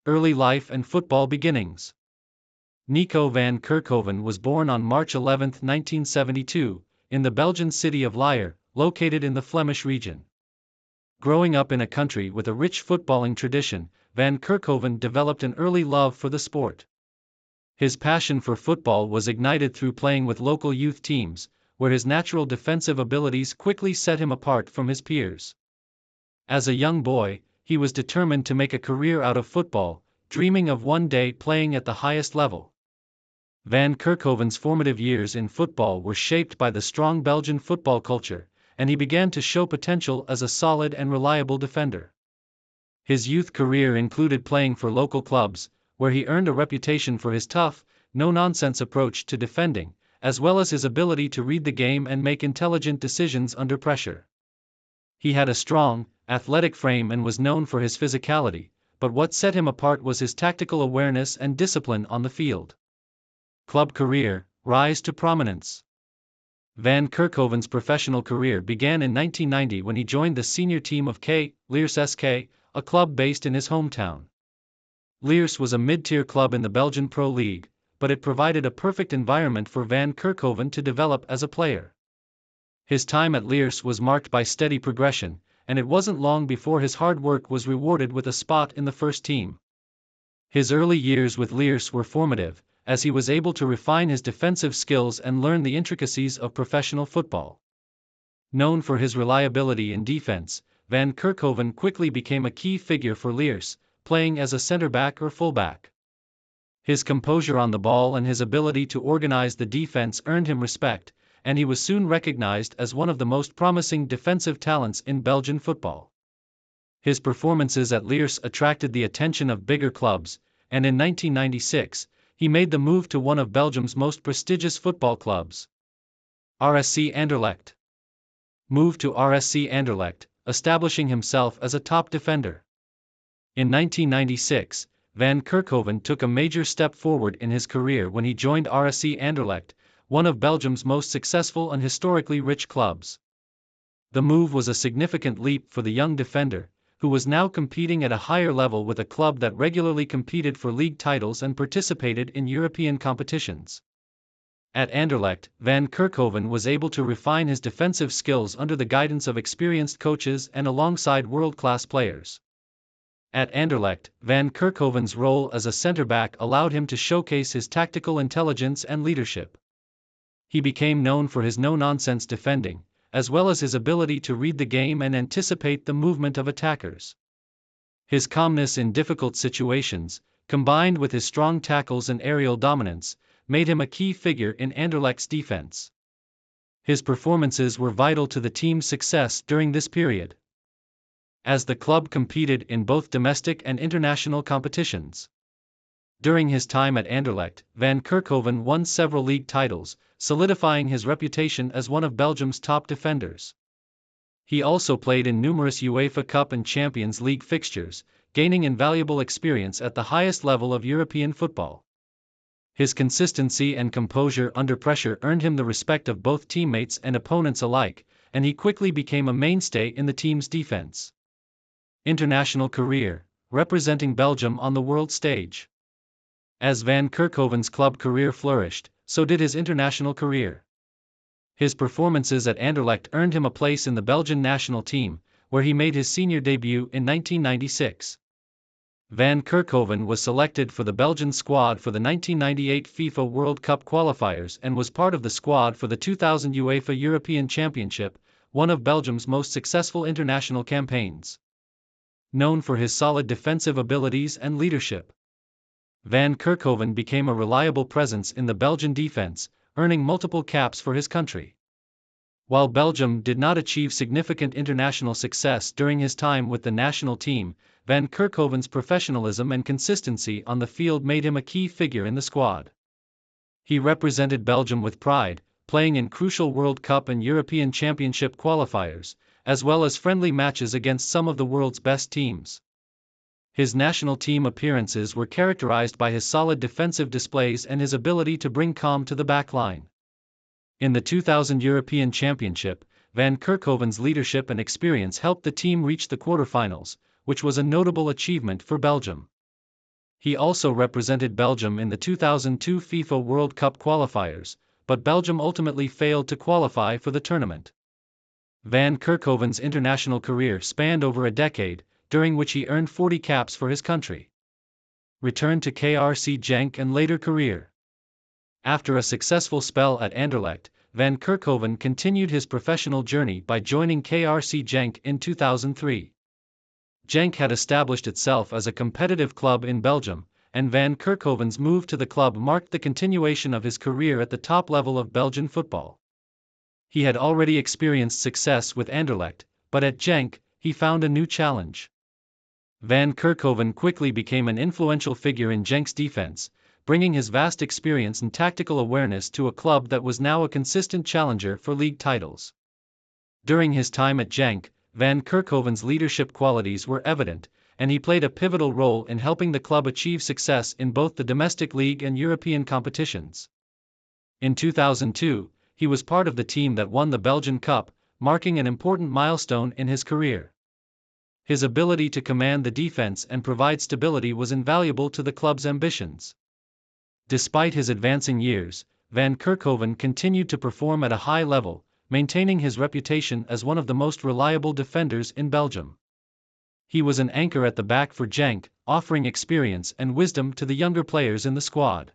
Early life and football beginnings. Nico van Kerkhoven was born on March 11, 1972, in the Belgian city of Lier, located in the Flemish region. Growing up in a country with a rich footballing tradition, Van Kerkhoven developed an early love for the sport. His passion for football was ignited through playing with local youth teams, where his natural defensive abilities quickly set him apart from his peers. As a young boy, he was determined to make a career out of football, dreaming of one day playing at the highest level. Van Kerkhoven's formative years in football were shaped by the strong Belgian football culture, and he began to show potential as a solid and reliable defender. His youth career included playing for local clubs, where he earned a reputation for his tough, no-nonsense approach to defending, as well as his ability to read the game and make intelligent decisions under pressure. He had a strong, athletic frame and was known for his physicality, but what set him apart was his tactical awareness and discipline on the field. Club career, rise to prominence. Van Kerkhoven's professional career began in 1990 when he joined the senior team of Liers SK, a club based in his hometown. Liers was a mid-tier club in the Belgian Pro League, but it provided a perfect environment for Van Kerkhoven to develop as a player. His time at Liers was marked by steady progression, and it wasn't long before his hard work was rewarded with a spot in the first team. His early years with Liers were formative, as he was able to refine his defensive skills and learn the intricacies of professional football. Known for his reliability in defense, Van Kerkhoven quickly became a key figure for Liers, playing as a center-back or fullback. His composure on the ball and his ability to organize the defense earned him respect, and he was soon recognized as one of the most promising defensive talents in Belgian football. His performances at Liers attracted the attention of bigger clubs, and in 1996, he made the move to one of Belgium's most prestigious football clubs, RSC Anderlecht. Moved to RSC Anderlecht, establishing himself as a top defender. In 1996, Van Kerkhoven took a major step forward in his career when he joined RSC Anderlecht, one of Belgium's most successful and historically rich clubs. The move was a significant leap for the young defender, who was now competing at a higher level with a club that regularly competed for league titles and participated in European competitions. At Anderlecht, Van Kerkhoven was able to refine his defensive skills under the guidance of experienced coaches and alongside world-class players. At Anderlecht, Van Kerkhoven's role as a center-back allowed him to showcase his tactical intelligence and leadership. He became known for his no-nonsense defending, as well as his ability to read the game and anticipate the movement of attackers. His calmness in difficult situations, combined with his strong tackles and aerial dominance, made him a key figure in Anderlecht's defense. His performances were vital to the team's success during this period, as the club competed in both domestic and international competitions. During his time at Anderlecht, Van Kerkhoven won several league titles, solidifying his reputation as one of Belgium's top defenders. He also played in numerous UEFA Cup and Champions League fixtures, gaining invaluable experience at the highest level of European football. His consistency and composure under pressure earned him the respect of both teammates and opponents alike, and he quickly became a mainstay in the team's defense. International career, representing Belgium on the world stage. As Van Kerkhoven's club career flourished, so did his international career. His performances at Anderlecht earned him a place in the Belgian national team, where he made his senior debut in 1996. Van Kerkhoven was selected for the Belgian squad for the 1998 FIFA World Cup qualifiers and was part of the squad for the 2000 UEFA European Championship, one of Belgium's most successful international campaigns. Known for his solid defensive abilities and leadership, Van Kerkhoven became a reliable presence in the Belgian defense, earning multiple caps for his country. While Belgium did not achieve significant international success during his time with the national team, Van Kerkhoven's professionalism and consistency on the field made him a key figure in the squad. He represented Belgium with pride, playing in crucial World Cup and European Championship qualifiers, as well as friendly matches against some of the world's best teams. His national team appearances were characterized by his solid defensive displays and his ability to bring calm to the back line. In the 2000 European Championship, Van Kerkhoven's leadership and experience helped the team reach the quarterfinals, which was a notable achievement for Belgium. He also represented Belgium in the 2002 FIFA World Cup qualifiers, but Belgium ultimately failed to qualify for the tournament. Van Kerkhoven's international career spanned over a decade, during which he earned 40 caps for his country. Returned to KRC Genk and later career. After a successful spell at Anderlecht, Van Kerkhoven continued his professional journey by joining KRC Genk in 2003. Genk had established itself as a competitive club in Belgium, and Van Kerkhoven's move to the club marked the continuation of his career at the top level of Belgian football. He had already experienced success with Anderlecht, but at Genk, he found a new challenge. Van Kerkhoven quickly became an influential figure in Genk's defense, bringing his vast experience and tactical awareness to a club that was now a consistent challenger for league titles. During his time at Genk, Van Kerkhoven's leadership qualities were evident, and he played a pivotal role in helping the club achieve success in both the domestic league and European competitions. In 2002, he was part of the team that won the Belgian Cup, marking an important milestone in his career. His ability to command the defense and provide stability was invaluable to the club's ambitions. Despite his advancing years, Van Kerkhoven continued to perform at a high level, maintaining his reputation as one of the most reliable defenders in Belgium. He was an anchor at the back for Genk, offering experience and wisdom to the younger players in the squad.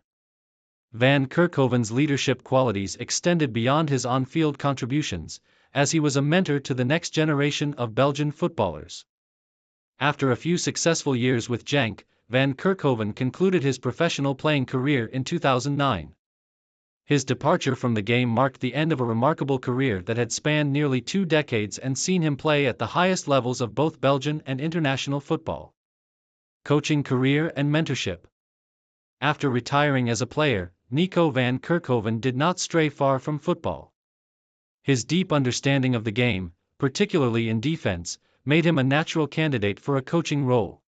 Van Kerkhoven's leadership qualities extended beyond his on-field contributions, as he was a mentor to the next generation of Belgian footballers. After a few successful years with Genk, Van Kerkhoven concluded his professional playing career in 2009. His departure from the game marked the end of a remarkable career that had spanned nearly 2 decades and seen him play at the highest levels of both Belgian and international football. Coaching career and mentorship. After retiring as a player, Nico van Kerkhoven did not stray far from football. His deep understanding of the game, particularly in defense, made him a natural candidate for a coaching role.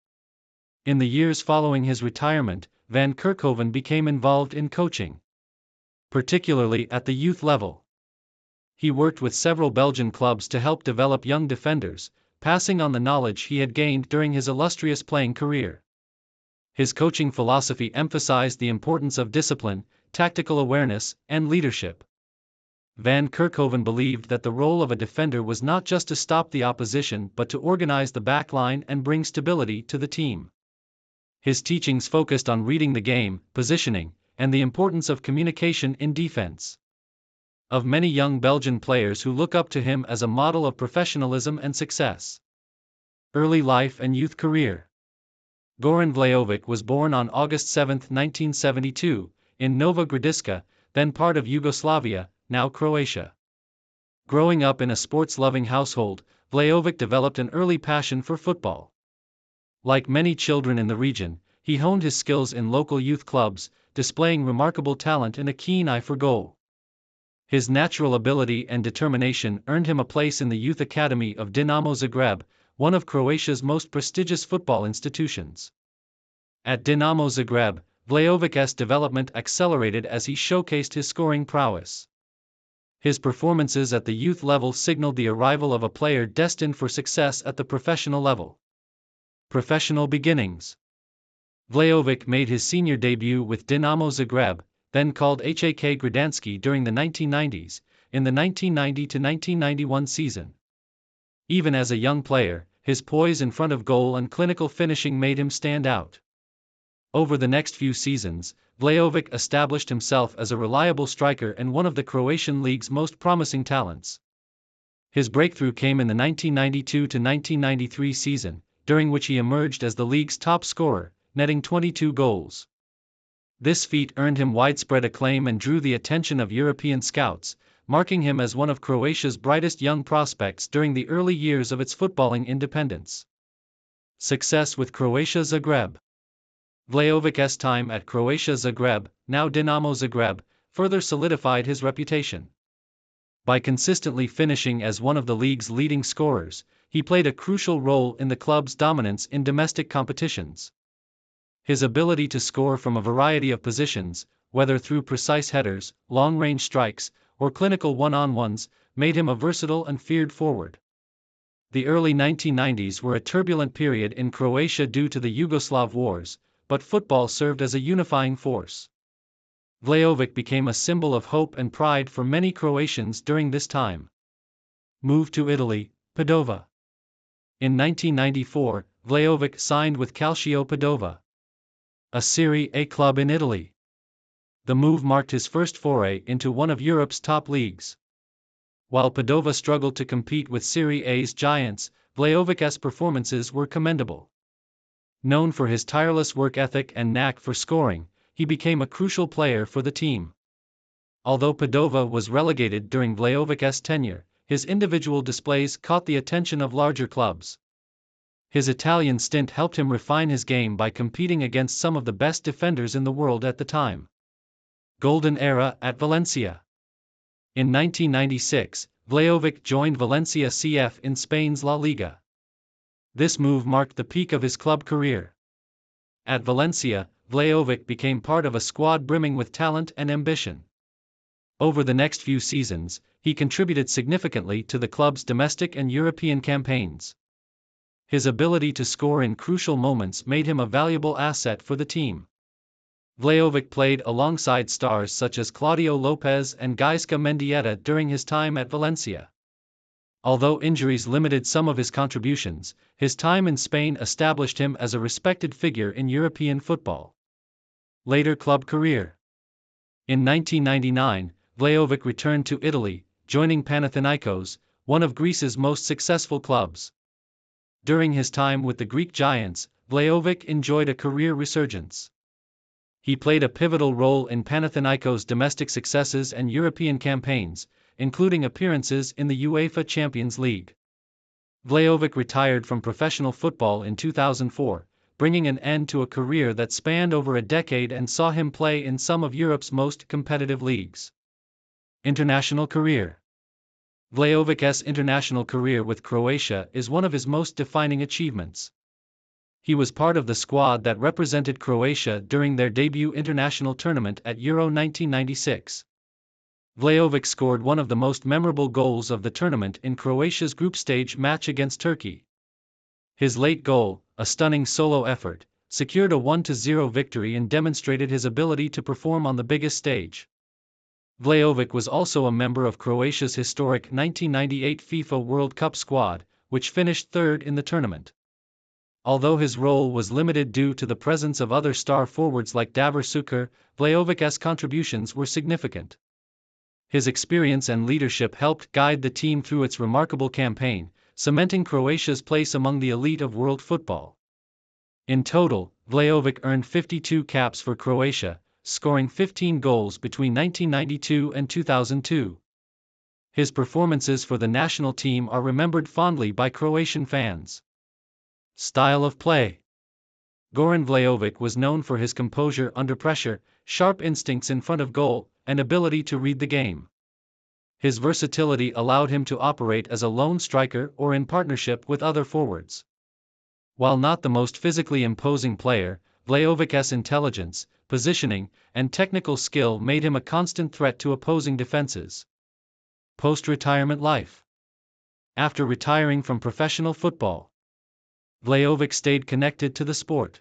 In the years following his retirement, Van Kerkhoven became involved in coaching, particularly at the youth level. He worked with several Belgian clubs to help develop young defenders, passing on the knowledge he had gained during his illustrious playing career. His coaching philosophy emphasized the importance of discipline, tactical awareness, and leadership. Van Kerkhoven believed that the role of a defender was not just to stop the opposition but to organize the back line and bring stability to the team. His teachings focused on reading the game, positioning, and the importance of communication in defense. Of many young Belgian players who look up to him as a model of professionalism and success. Early life and youth career. Goran Vlahovic was born on August 7, 1972, in Nova Gradiška, then part of Yugoslavia, now Croatia. Growing up in a sports-loving household, Vlahovic developed an early passion for football. Like many children in the region, he honed his skills in local youth clubs, displaying remarkable talent and a keen eye for goal. His natural ability and determination earned him a place in the youth academy of Dinamo Zagreb, one of Croatia's most prestigious football institutions. At Dinamo Zagreb, Vlahovic's development accelerated as he showcased his scoring prowess. His performances at the youth level signaled the arrival of a player destined for success at the professional level. Professional beginnings. Vlahovic made his senior debut with Dinamo Zagreb, then called HAK Gdańsk during the 1990s, in the 1990-1991 season. Even as a young player, his poise in front of goal and clinical finishing made him stand out. Over the next few seasons, Vlahovic established himself as a reliable striker and one of the Croatian league's most promising talents. His breakthrough came in the 1992-1993 season, during which he emerged as the league's top scorer, netting 22 goals. This feat earned him widespread acclaim and drew the attention of European scouts, marking him as one of Croatia's brightest young prospects during the early years of its footballing independence. Success with Croatia Zagreb. Vlahovic's time at Croatia Zagreb, now Dinamo Zagreb, further solidified his reputation. By consistently finishing as one of the league's leading scorers, he played a crucial role in the club's dominance in domestic competitions. His ability to score from a variety of positions, whether through precise headers, long-range strikes, or clinical one-on-ones, made him a versatile and feared forward. The early 1990s were a turbulent period in Croatia due to the Yugoslav wars, but football served as a unifying force. Vlahovic became a symbol of hope and pride for many Croatians during this time. Moved to Italy, Padova. In 1994, Vlahovic signed with Calcio Padova, a Serie A club in Italy. The move marked his first foray into one of Europe's top leagues. While Padova struggled to compete with Serie A's giants, Vlahovic's performances were commendable. Known for his tireless work ethic and knack for scoring, he became a crucial player for the team. Although Padova was relegated during Vlahovic's tenure, his individual displays caught the attention of larger clubs. His Italian stint helped him refine his game by competing against some of the best defenders in the world at the time. Golden era at Valencia. In 1996, Vlahovic joined Valencia CF in Spain's La Liga. This move marked the peak of his club career. At Valencia, Vlahovic became part of a squad brimming with talent and ambition. Over the next few seasons, he contributed significantly to the club's domestic and European campaigns. His ability to score in crucial moments made him a valuable asset for the team. Vlahovic played alongside stars such as Claudio Lopez and Gaizka Mendieta during his time at Valencia. Although injuries limited some of his contributions, his time in Spain established him as a respected figure in European football. Later club career. In 1999, Vlahovic returned to Italy, joining Panathinaikos, one of Greece's most successful clubs. During his time with the Greek giants, Vlahovic enjoyed a career resurgence. He played a pivotal role in Panathinaikos' domestic successes and European campaigns, including appearances in the UEFA Champions League. Vlahovic retired from professional football in 2004, bringing an end to a career that spanned over a decade and saw him play in some of Europe's most competitive leagues. International career. Vlahovic's international career with Croatia is one of his most defining achievements. He was part of the squad that represented Croatia during their debut international tournament at Euro 1996. Vlahovic scored one of the most memorable goals of the tournament in Croatia's group stage match against Turkey. His late goal, a stunning solo effort, secured a 1-0 victory and demonstrated his ability to perform on the biggest stage. Vlahovic was also a member of Croatia's historic 1998 FIFA World Cup squad, which finished third in the tournament. Although his role was limited due to the presence of other star forwards like Davor Šuker, Vlahovic's contributions were significant. His experience and leadership helped guide the team through its remarkable campaign, cementing Croatia's place among the elite of world football. In total, Vlahovic earned 52 caps for Croatia, scoring 15 goals between 1992 and 2002. His performances for the national team are remembered fondly by Croatian fans. Style of play. Goran Vlahovic was known for his composure under pressure, sharp instincts in front of goal, and ability to read the game. His versatility allowed him to operate as a lone striker or in partnership with other forwards. While not the most physically imposing player, Vlahovic's intelligence, positioning, and technical skill made him a constant threat to opposing defenses. Post-retirement life. After retiring from professional football, Vlahovic stayed connected to the sport.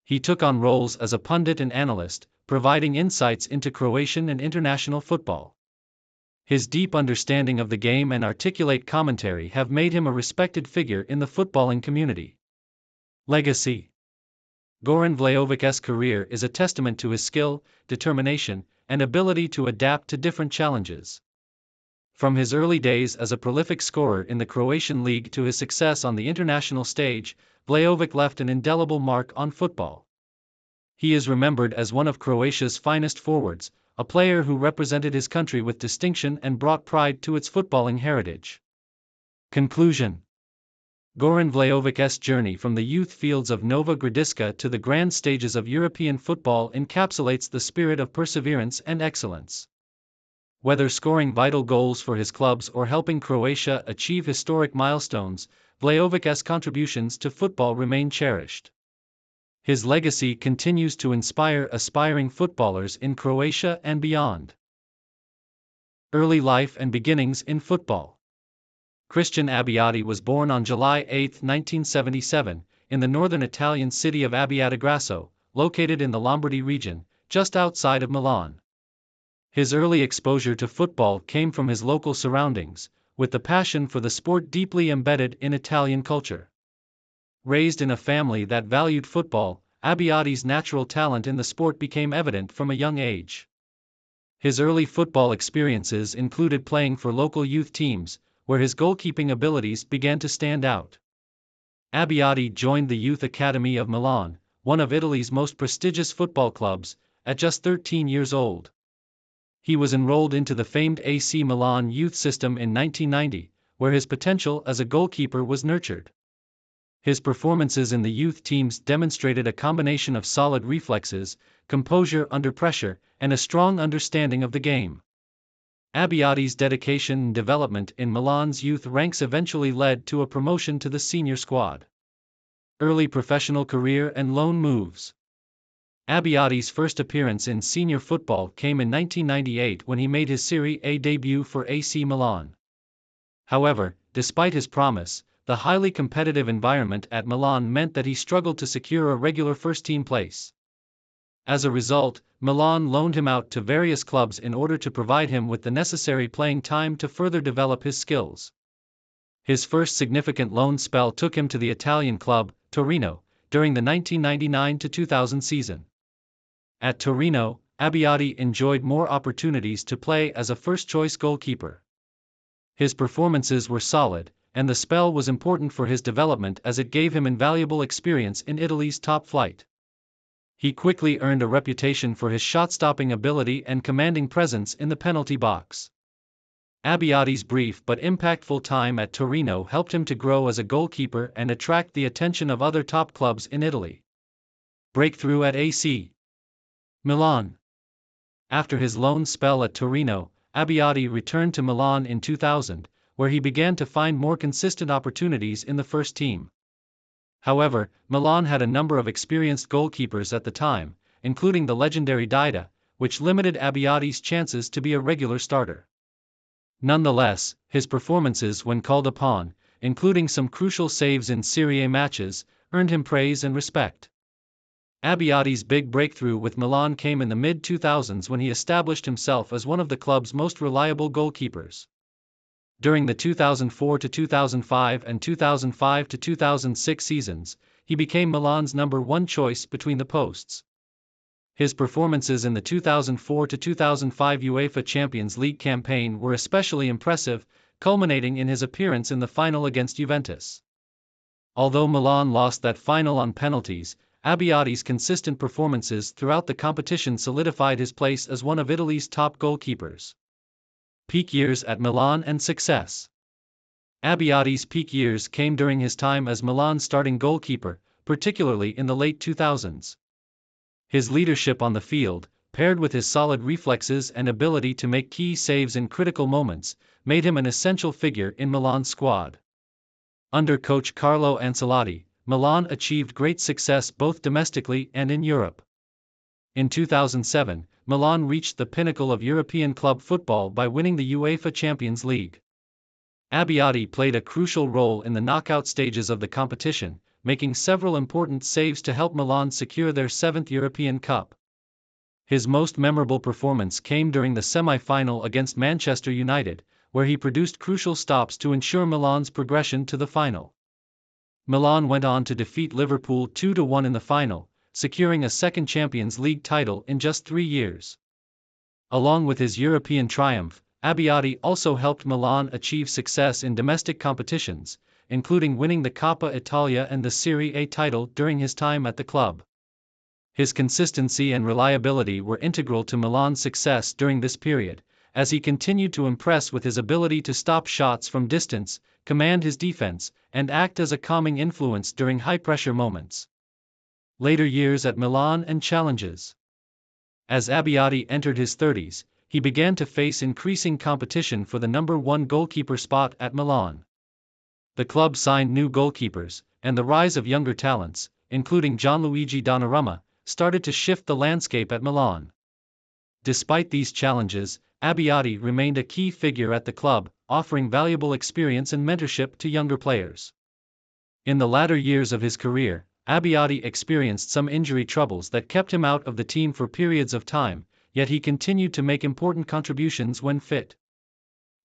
He took on roles as a pundit and analyst, providing insights into Croatian and international football. His deep understanding of the game and articulate commentary have made him a respected figure in the footballing community. Legacy. Goran Vlahovic's career is a testament to his skill, determination, and ability to adapt to different challenges. From his early days as a prolific scorer in the Croatian league to his success on the international stage, Vlahovic left an indelible mark on football. He is remembered as one of Croatia's finest forwards, a player who represented his country with distinction and brought pride to its footballing heritage. Conclusion. Goran Vlahovic's journey from the youth fields of Nova Gradiška to the grand stages of European football encapsulates the spirit of perseverance and excellence. Whether scoring vital goals for his clubs or helping Croatia achieve historic milestones, Vlahovic's contributions to football remain cherished. His legacy continues to inspire aspiring footballers in Croatia and beyond. Early life and beginnings in football. Christian Abbiati was born on July 8, 1977, in the northern Italian city of Abbiategrasso, located in the Lombardy region, just outside of Milan. His early exposure to football came from his local surroundings, with the passion for the sport deeply embedded in Italian culture. Raised in a family that valued football, Abbiati's natural talent in the sport became evident from a young age. His early football experiences included playing for local youth teams, where his goalkeeping abilities began to stand out. Abbiati joined the Youth Academy of Milan, one of Italy's most prestigious football clubs, at just 13 years old. He was enrolled into the famed AC Milan youth system in 1990, where his potential as a goalkeeper was nurtured. His performances in the youth teams demonstrated a combination of solid reflexes, composure under pressure, and a strong understanding of the game. Abbiati's dedication and development in Milan's youth ranks eventually led to a promotion to the senior squad. Early professional career and loan moves. Abbiati's first appearance in senior football came in 1998 when he made his Serie A debut for AC Milan. However, despite his promise, the highly competitive environment at Milan meant that he struggled to secure a regular first-team place. As a result, Milan loaned him out to various clubs in order to provide him with the necessary playing time to further develop his skills. His first significant loan spell took him to the Italian club, Torino, during the 1999-2000 season. At Torino, Abbiati enjoyed more opportunities to play as a first-choice goalkeeper. His performances were solid, and the spell was important for his development as it gave him invaluable experience in Italy's top flight. He quickly earned a reputation for his shot-stopping ability and commanding presence in the penalty box. Abbiati's brief but impactful time at Torino helped him to grow as a goalkeeper and attract the attention of other top clubs in Italy. Breakthrough at AC Milan. After his loan spell at Torino, Abbiati returned to Milan in 2000, where he began to find more consistent opportunities in the first team. However, Milan had a number of experienced goalkeepers at the time, including the legendary Dida, which limited Abbiati's chances to be a regular starter. Nonetheless, his performances when called upon, including some crucial saves in Serie A matches, earned him praise and respect. Abbiati's big breakthrough with Milan came in the mid-2000s when he established himself as one of the club's most reliable goalkeepers. During the 2004-2005 and 2005-2006 seasons, he became Milan's number one choice between the posts. His performances in the 2004-2005 UEFA Champions League campaign were especially impressive, culminating in his appearance in the final against Juventus. Although Milan lost that final on penalties, Abbiati's consistent performances throughout the competition solidified his place as one of Italy's top goalkeepers. Peak years at Milan and success. Abbiati's peak years came during his time as Milan's starting goalkeeper, particularly in the late 2000s. His leadership on the field, paired with his solid reflexes and ability to make key saves in critical moments, made him an essential figure in Milan's squad. Under coach Carlo Ancelotti, Milan achieved great success both domestically and in Europe. In 2007, Milan reached the pinnacle of European club football by winning the UEFA Champions League. Abbiati played a crucial role in the knockout stages of the competition, making several important saves to help Milan secure their seventh European Cup. His most memorable performance came during the semi-final against Manchester United, where he produced crucial stops to ensure Milan's progression to the final. Milan went on to defeat Liverpool 2-1 in the final, securing a second Champions League title in just 3 years. Along with his European triumph, Abbiati also helped Milan achieve success in domestic competitions, including winning the Coppa Italia and the Serie A title during his time at the club. His consistency and reliability were integral to Milan's success during this period, as he continued to impress with his ability to stop shots from distance, command his defense, and act as a calming influence during high-pressure moments. Later years at Milan and challenges. As Abbiati entered his 30s, he began to face increasing competition for the number one goalkeeper spot at Milan. The club signed new goalkeepers, and the rise of younger talents, including Gianluigi Donnarumma, started to shift the landscape at Milan. Despite these challenges, Abbiati remained a key figure at the club, offering valuable experience and mentorship to younger players. In the latter years of his career, Abbiati experienced some injury troubles that kept him out of the team for periods of time, yet he continued to make important contributions when fit.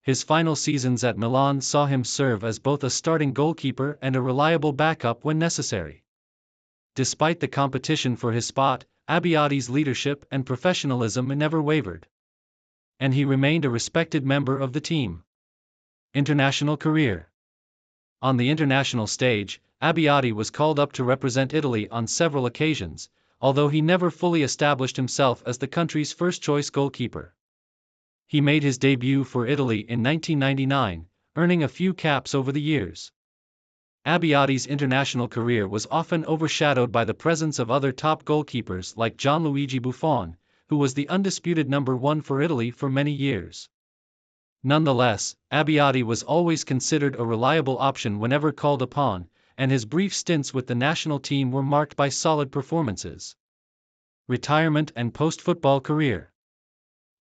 His final seasons at Milan saw him serve as both a starting goalkeeper and a reliable backup when necessary. Despite the competition for his spot, Abbiati's leadership and professionalism never wavered, and he remained a respected member of the team. International career. On the international stage, Abbiati was called up to represent Italy on several occasions, although he never fully established himself as the country's first-choice goalkeeper. He made his debut for Italy in 1999, earning a few caps over the years. Abbiati's international career was often overshadowed by the presence of other top goalkeepers like Gianluigi Buffon, who was the undisputed number one for Italy for many years. Nonetheless, Abbiati was always considered a reliable option whenever called upon, and his brief stints with the national team were marked by solid performances. Retirement and post-football career.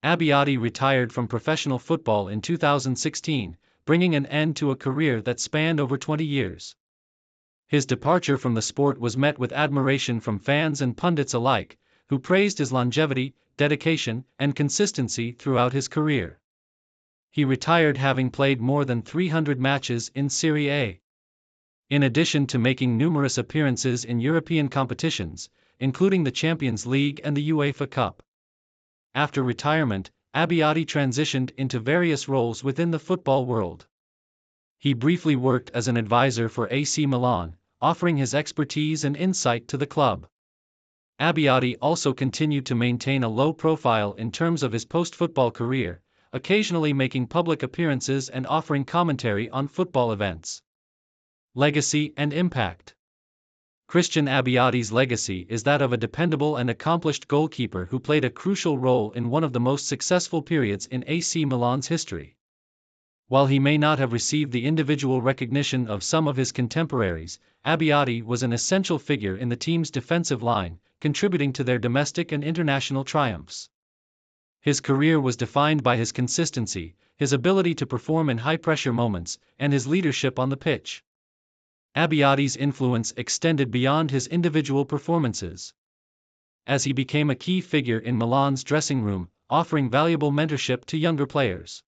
Abbiati retired from professional football in 2016, bringing an end to a career that spanned over 20 years. His departure from the sport was met with admiration from fans and pundits alike, who praised his longevity, dedication, and consistency throughout his career. He retired having played more than 300 matches in Serie A. In addition to making numerous appearances in European competitions, including the Champions League and the UEFA Cup. After retirement, Abbiati transitioned into various roles within the football world. He briefly worked as an advisor for AC Milan, offering his expertise and insight to the club. Abbiati also continued to maintain a low profile in terms of his post-football career, occasionally making public appearances and offering commentary on football events. Legacy and impact. Christian Abbiati's legacy is that of a dependable and accomplished goalkeeper who played a crucial role in one of the most successful periods in AC Milan's history. While he may not have received the individual recognition of some of his contemporaries, Abbiati was an essential figure in the team's defensive line, contributing to their domestic and international triumphs. His career was defined by his consistency, his ability to perform in high-pressure moments, and his leadership on the pitch. Abbiati's influence extended beyond his individual performances, as he became a key figure in Milan's dressing room, offering valuable mentorship to younger players.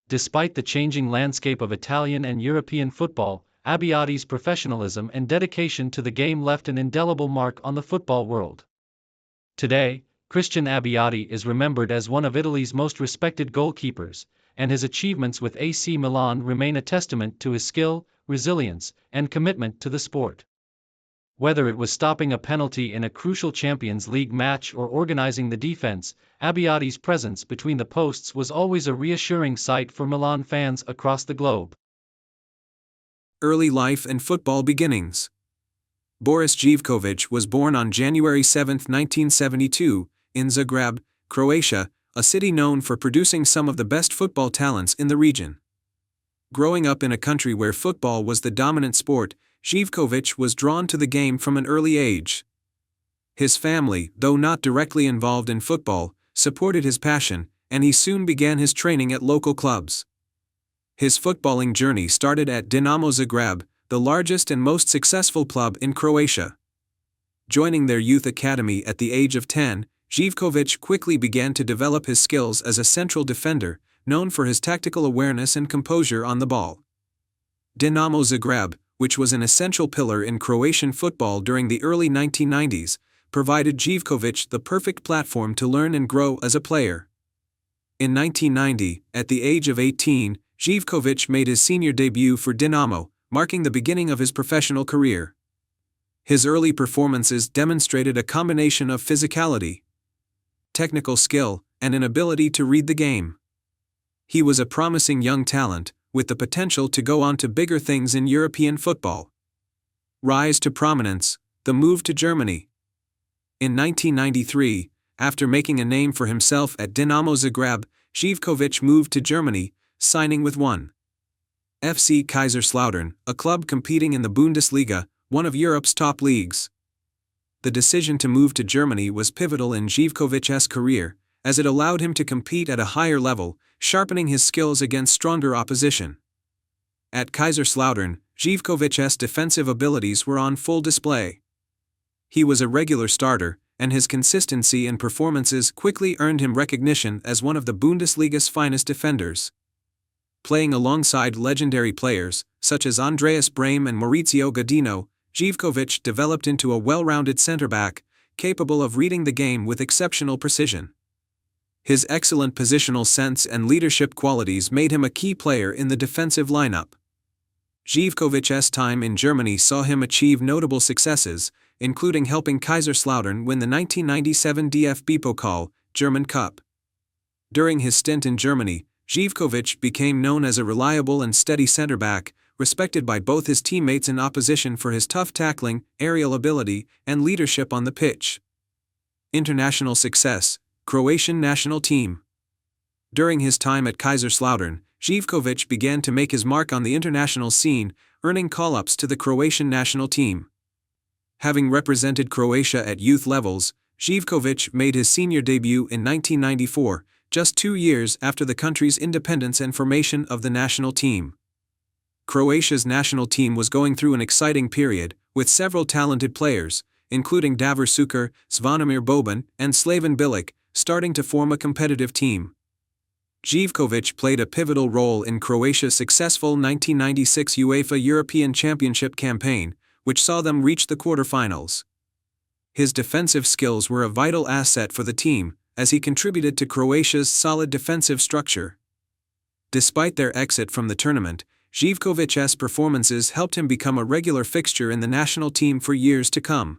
Despite the changing landscape of Italian and European football, Abbiati's professionalism and dedication to the game left an indelible mark on the football world. Today, Christian Abbiati is remembered as one of Italy's most respected goalkeepers, and his achievements with AC Milan remain a testament to his skill, resilience, and commitment to the sport. Whether it was stopping a penalty in a crucial Champions League match or organizing the defense, Abbiati's presence between the posts was always a reassuring sight for Milan fans across the globe. Early life and football beginnings. Boris Živković was born on January 7, 1972, in Zagreb, Croatia, a city known for producing some of the best football talents in the region. Growing up in a country where football was the dominant sport, Živković was drawn to the game from an early age. His family, though not directly involved in football, supported his passion, and he soon began his training at local clubs. His footballing journey started at Dinamo Zagreb, the largest and most successful club in Croatia. Joining their youth academy at the age of 10, Živković quickly began to develop his skills as a central defender, known for his tactical awareness and composure on the ball. Dinamo Zagreb, which was an essential pillar in Croatian football during the early 1990s, provided Živković the perfect platform to learn and grow as a player. In 1990, at the age of 18, Živković made his senior debut for Dinamo, marking the beginning of his professional career. His early performances demonstrated a combination of physicality, technical skill, and an ability to read the game. He was a promising young talent, with the potential to go on to bigger things in European football. Rise to prominence, the move to Germany. In 1993, after making a name for himself at Dinamo Zagreb, Živković moved to Germany, signing with 1. FC Kaiserslautern, a club competing in the Bundesliga, one of Europe's top leagues. The decision to move to Germany was pivotal in Živković's career, as it allowed him to compete at a higher level, sharpening his skills against stronger opposition. At Kaiserslautern, Živkovic's defensive abilities were on full display. He was a regular starter, and his consistency and performances quickly earned him recognition as one of the Bundesliga's finest defenders. Playing alongside legendary players, such as Andreas Brehme and Maurizio Godino, Živković developed into a well-rounded centre-back, capable of reading the game with exceptional precision. His excellent positional sense and leadership qualities made him a key player in the defensive lineup. Živkovic's time in Germany saw him achieve notable successes, including helping Kaiserslautern win the 1997 DFB Pokal, German Cup. During his stint in Germany, Živković became known as a reliable and steady centre-back, respected by both his teammates and opposition for his tough tackling, aerial ability, and leadership on the pitch. International success. Croatian national team. During his time at Kaiserslautern, Živković began to make his mark on the international scene, earning call-ups to the Croatian national team. Having represented Croatia at youth levels, Živković made his senior debut in 1994, just 2 years after the country's independence and formation of the national team. Croatia's national team was going through an exciting period, with several talented players, including Davor Šuker, Zvonimir Boban, and Slaven Bilic, starting to form a competitive team. Živković played a pivotal role in Croatia's successful 1996 UEFA European Championship campaign, which saw them reach the quarter-finals. His defensive skills were a vital asset for the team, as he contributed to Croatia's solid defensive structure. Despite their exit from the tournament, Živkovic's performances helped him become a regular fixture in the national team for years to come.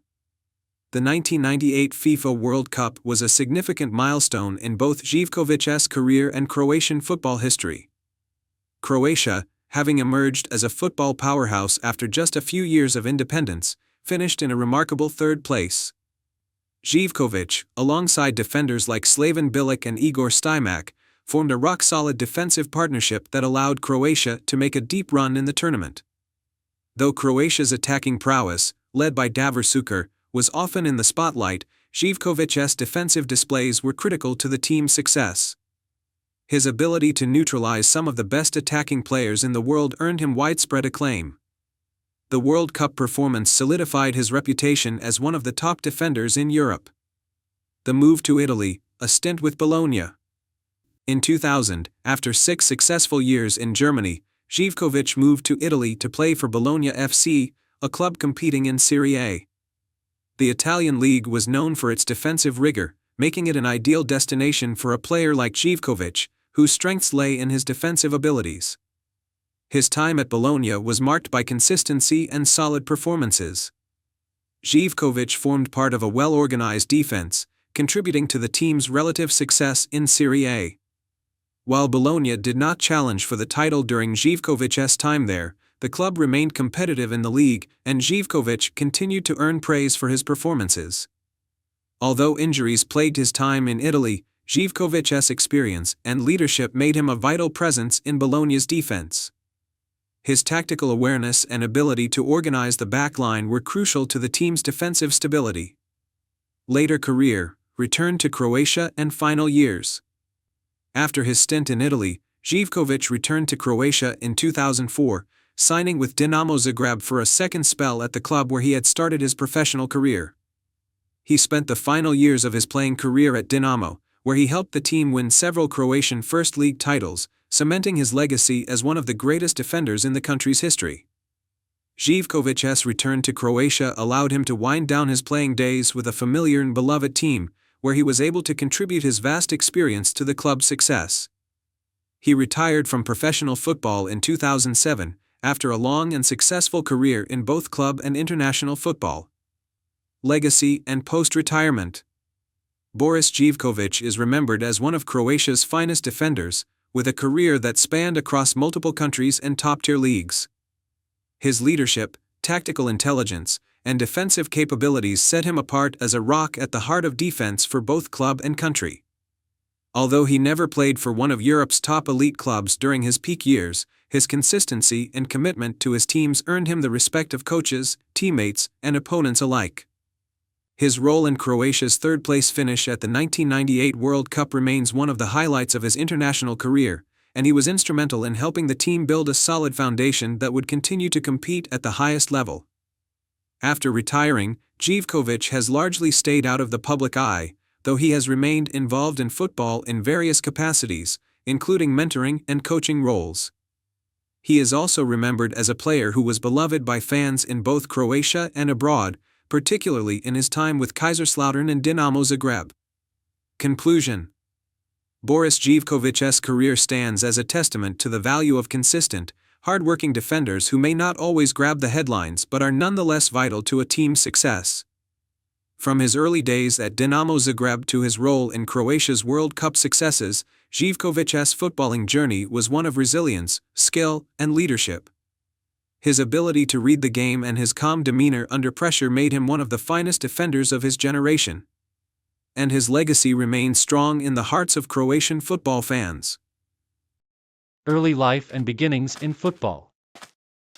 The 1998 FIFA World Cup was a significant milestone in both Živkovic's career and Croatian football history. Croatia, having emerged as a football powerhouse after just a few years of independence, finished in a remarkable third place. Živković, alongside defenders like Slaven Bilic and Igor Stimac, formed a rock-solid defensive partnership that allowed Croatia to make a deep run in the tournament. Though Croatia's attacking prowess, led by Davor Šuker, was often in the spotlight, Živkovic's defensive displays were critical to the team's success. His ability to neutralize some of the best attacking players in the world earned him widespread acclaim. The World Cup performance solidified his reputation as one of the top defenders in Europe. The move to Italy, a stint with Bologna. In 2000, after 6 successful years in Germany, Živković moved to Italy to play for Bologna FC, a club competing in Serie A. The Italian league was known for its defensive rigor, making it an ideal destination for a player like Živković, whose strengths lay in his defensive abilities. His time at Bologna was marked by consistency and solid performances. Živković formed part of a well-organized defense, contributing to the team's relative success in Serie A. While Bologna did not challenge for the title during Živkovic's time there, the club remained competitive in the league, and Živković continued to earn praise for his performances. Although injuries plagued his time in Italy, Živkovic's experience and leadership made him a vital presence in Bologna's defense. His tactical awareness and ability to organize the backline were crucial to the team's defensive stability. Later career, returned to Croatia and final years. After his stint in Italy, Živković returned to Croatia in 2004, signing with Dinamo Zagreb for a second spell at the club where he had started his professional career. He spent the final years of his playing career at Dinamo, where he helped the team win several Croatian First League titles, cementing his legacy as one of the greatest defenders in the country's history. Živkovic's return to Croatia allowed him to wind down his playing days with a familiar and beloved team, where he was able to contribute his vast experience to the club's success. He retired from professional football in 2007, after a long and successful career in both club and international football. Legacy and post-retirement. Boris Živković is remembered as one of Croatia's finest defenders, with a career that spanned across multiple countries and top-tier leagues. His leadership, tactical intelligence, and defensive capabilities set him apart as a rock at the heart of defense for both club and country. Although he never played for one of Europe's top elite clubs during his peak years, his consistency and commitment to his teams earned him the respect of coaches, teammates, and opponents alike. His role in Croatia's third-place finish at the 1998 World Cup remains one of the highlights of his international career, and he was instrumental in helping the team build a solid foundation that would continue to compete at the highest level. After retiring, Živković has largely stayed out of the public eye, though he has remained involved in football in various capacities, including mentoring and coaching roles. He is also remembered as a player who was beloved by fans in both Croatia and abroad, particularly in his time with Kaiserslautern and Dinamo Zagreb. Conclusion: Boris Živković's career stands as a testament to the value of consistent, hard-working defenders who may not always grab the headlines but are nonetheless vital to a team's success. From his early days at Dinamo Zagreb to his role in Croatia's World Cup successes, Živković's footballing journey was one of resilience, skill, and leadership. His ability to read the game and his calm demeanor under pressure made him one of the finest defenders of his generation. And his legacy remains strong in the hearts of Croatian football fans. Early life and beginnings in football.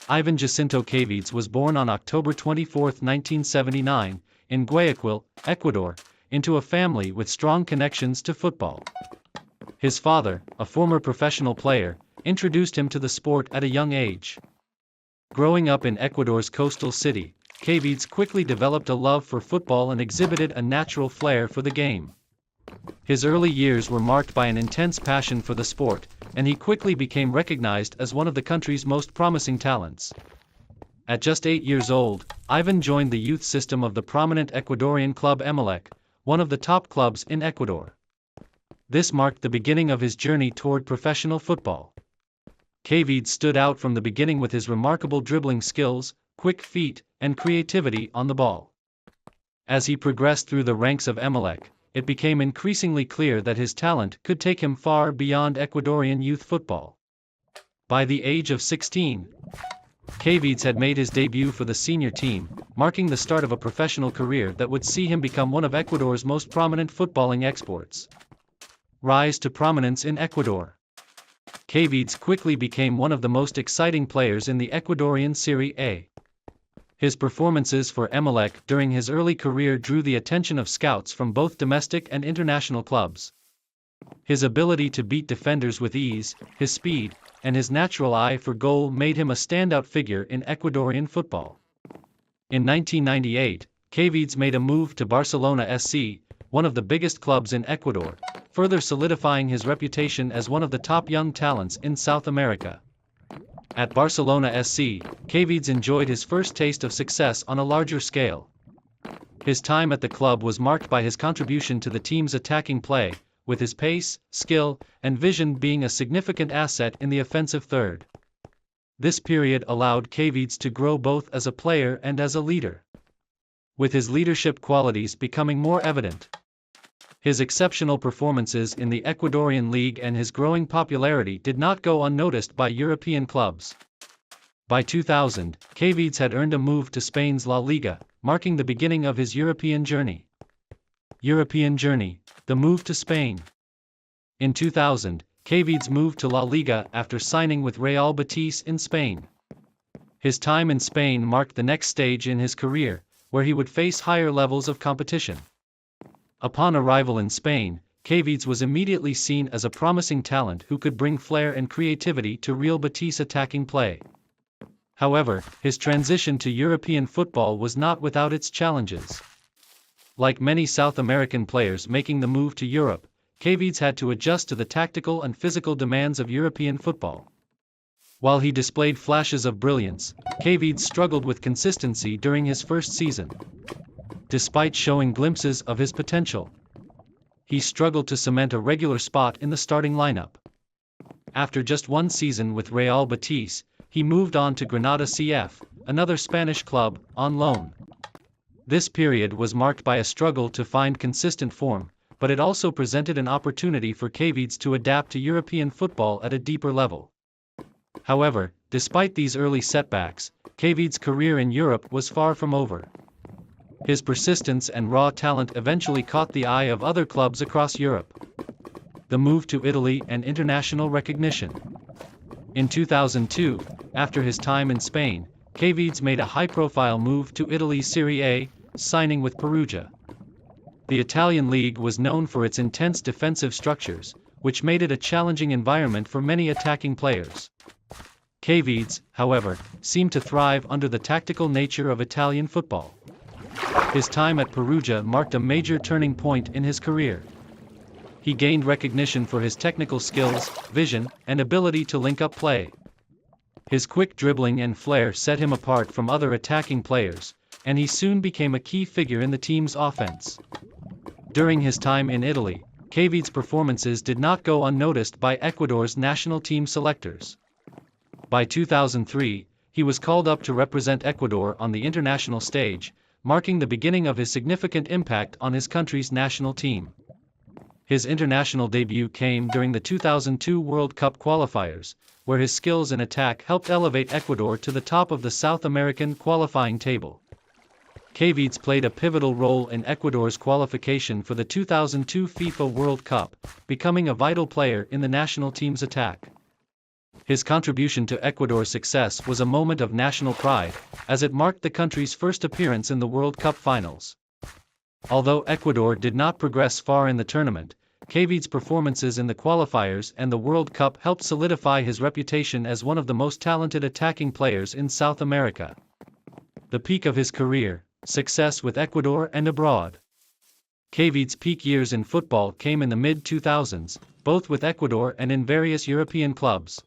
Ivan Jacinto Cavides was born on October 24, 1979, in Guayaquil, Ecuador, into a family with strong connections to football. His father, a former professional player, introduced him to the sport at a young age. Growing up in Ecuador's coastal city, Cavides quickly developed a love for football and exhibited a natural flair for the game. His early years were marked by an intense passion for the sport, and he quickly became recognized as one of the country's most promising talents. At just 8 years old, Ivan joined the youth system of the prominent Ecuadorian club Emelec, one of the top clubs in Ecuador. This marked the beginning of his journey toward professional football. Cavides stood out from the beginning with his remarkable dribbling skills, quick feet, and creativity on the ball. As he progressed through the ranks of Emelec, it became increasingly clear that his talent could take him far beyond Ecuadorian youth football. By the age of 16, Cavides had made his debut for the senior team, marking the start of a professional career that would see him become one of Ecuador's most prominent footballing exports. Rise to prominence in Ecuador. Cavides quickly became one of the most exciting players in the Ecuadorian Serie A. His performances for Emelec during his early career drew the attention of scouts from both domestic and international clubs. His ability to beat defenders with ease, his speed, and his natural eye for goal made him a standout figure in Ecuadorian football. In 1998, Cavides made a move to Barcelona SC, one of the biggest clubs in Ecuador, further solidifying his reputation as one of the top young talents in South America. At Barcelona SC, Cavides enjoyed his first taste of success on a larger scale. His time at the club was marked by his contribution to the team's attacking play, with his pace, skill, and vision being a significant asset in the offensive third. This period allowed Cavides to grow both as a player and as a leader, with his leadership qualities becoming more evident. His exceptional performances in the Ecuadorian league and his growing popularity did not go unnoticed by European clubs. By 2000, Cavides had earned a move to Spain's La Liga, marking the beginning of his European journey. European journey, the move to Spain. In 2000, Cavides moved to La Liga after signing with Real Betis in Spain. His time in Spain marked the next stage in his career, where he would face higher levels of competition. Upon arrival in Spain, Cavides was immediately seen as a promising talent who could bring flair and creativity to Real Betis' attacking play. However, his transition to European football was not without its challenges. Like many South American players making the move to Europe, Cavides had to adjust to the tactical and physical demands of European football. While he displayed flashes of brilliance, Cavides struggled with consistency during his first season. Despite showing glimpses of his potential, he struggled to cement a regular spot in the starting lineup. After just one season with Real Betis, he moved on to Granada CF, another Spanish club, on loan. This period was marked by a struggle to find consistent form, but it also presented an opportunity for Cavides to adapt to European football at a deeper level. However, despite these early setbacks, Cavides' career in Europe was far from over. His persistence and raw talent eventually caught the eye of other clubs across Europe. The move to Italy and international recognition. In 2002, after his time in Spain, Cavides made a high-profile move to Italy's Serie A, signing with Perugia. The Italian league was known for its intense defensive structures, which made it a challenging environment for many attacking players. Kvyat, however, seemed to thrive under the tactical nature of Italian football. His time at Perugia marked a major turning point in his career. He gained recognition for his technical skills, vision, and ability to link up play. His quick dribbling and flair set him apart from other attacking players, and he soon became a key figure in the team's offense. During his time in Italy, Kvyat's performances did not go unnoticed by Ecuador's national team selectors. By 2003, he was called up to represent Ecuador on the international stage, marking the beginning of his significant impact on his country's national team. His international debut came during the 2002 World Cup qualifiers, where his skills in attack helped elevate Ecuador to the top of the South American qualifying table. Kvyat played a pivotal role in Ecuador's qualification for the 2002 FIFA World Cup, becoming a vital player in the national team's attack. His contribution to Ecuador's success was a moment of national pride, as it marked the country's first appearance in the World Cup finals. Although Ecuador did not progress far in the tournament, Kvyat's performances in the qualifiers and the World Cup helped solidify his reputation as one of the most talented attacking players in South America. The peak of his career, success with Ecuador and abroad. Kvyat's peak years in football came in the mid-2000s, both with Ecuador and in various European clubs.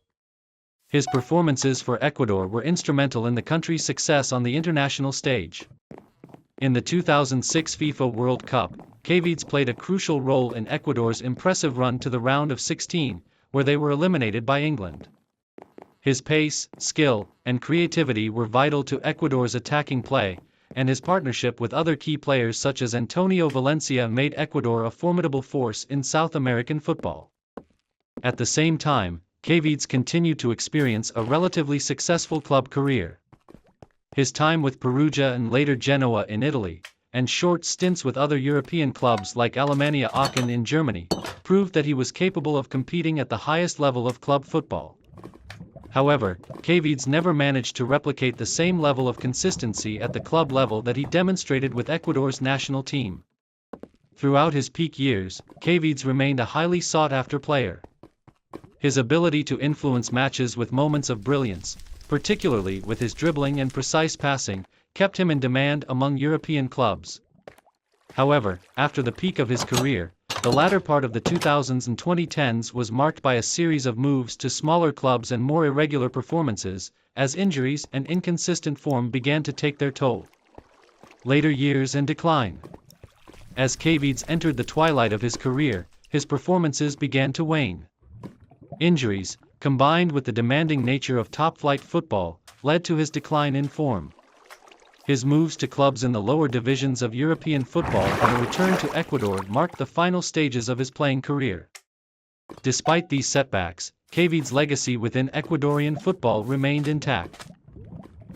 His performances for Ecuador were instrumental in the country's success on the international stage. In the 2006 FIFA World Cup, Kvyat played a crucial role in Ecuador's impressive run to the round of 16, where they were eliminated by England. His pace, skill, and creativity were vital to Ecuador's attacking play, and his partnership with other key players such as Antonio Valencia made Ecuador a formidable force in South American football. At the same time, Kvyat continued to experience a relatively successful club career. His time with Perugia and later Genoa in Italy, and short stints with other European clubs like Alemannia Aachen in Germany, proved that he was capable of competing at the highest level of club football. However, Kvyat never managed to replicate the same level of consistency at the club level that he demonstrated with Ecuador's national team. Throughout his peak years, Kvyat remained a highly sought-after player. His ability to influence matches with moments of brilliance, particularly with his dribbling and precise passing, kept him in demand among European clubs. However, after the peak of his career, the latter part of the 2000s and 2010s was marked by a series of moves to smaller clubs and more irregular performances, as injuries and inconsistent form began to take their toll. Later years and decline. As Kvyat entered the twilight of his career, his performances began to wane. Injuries, combined with the demanding nature of top-flight football, led to his decline in form. His moves to clubs in the lower divisions of European football and a return to Ecuador marked the final stages of his playing career. Despite these setbacks, Kvyat's legacy within Ecuadorian football remained intact.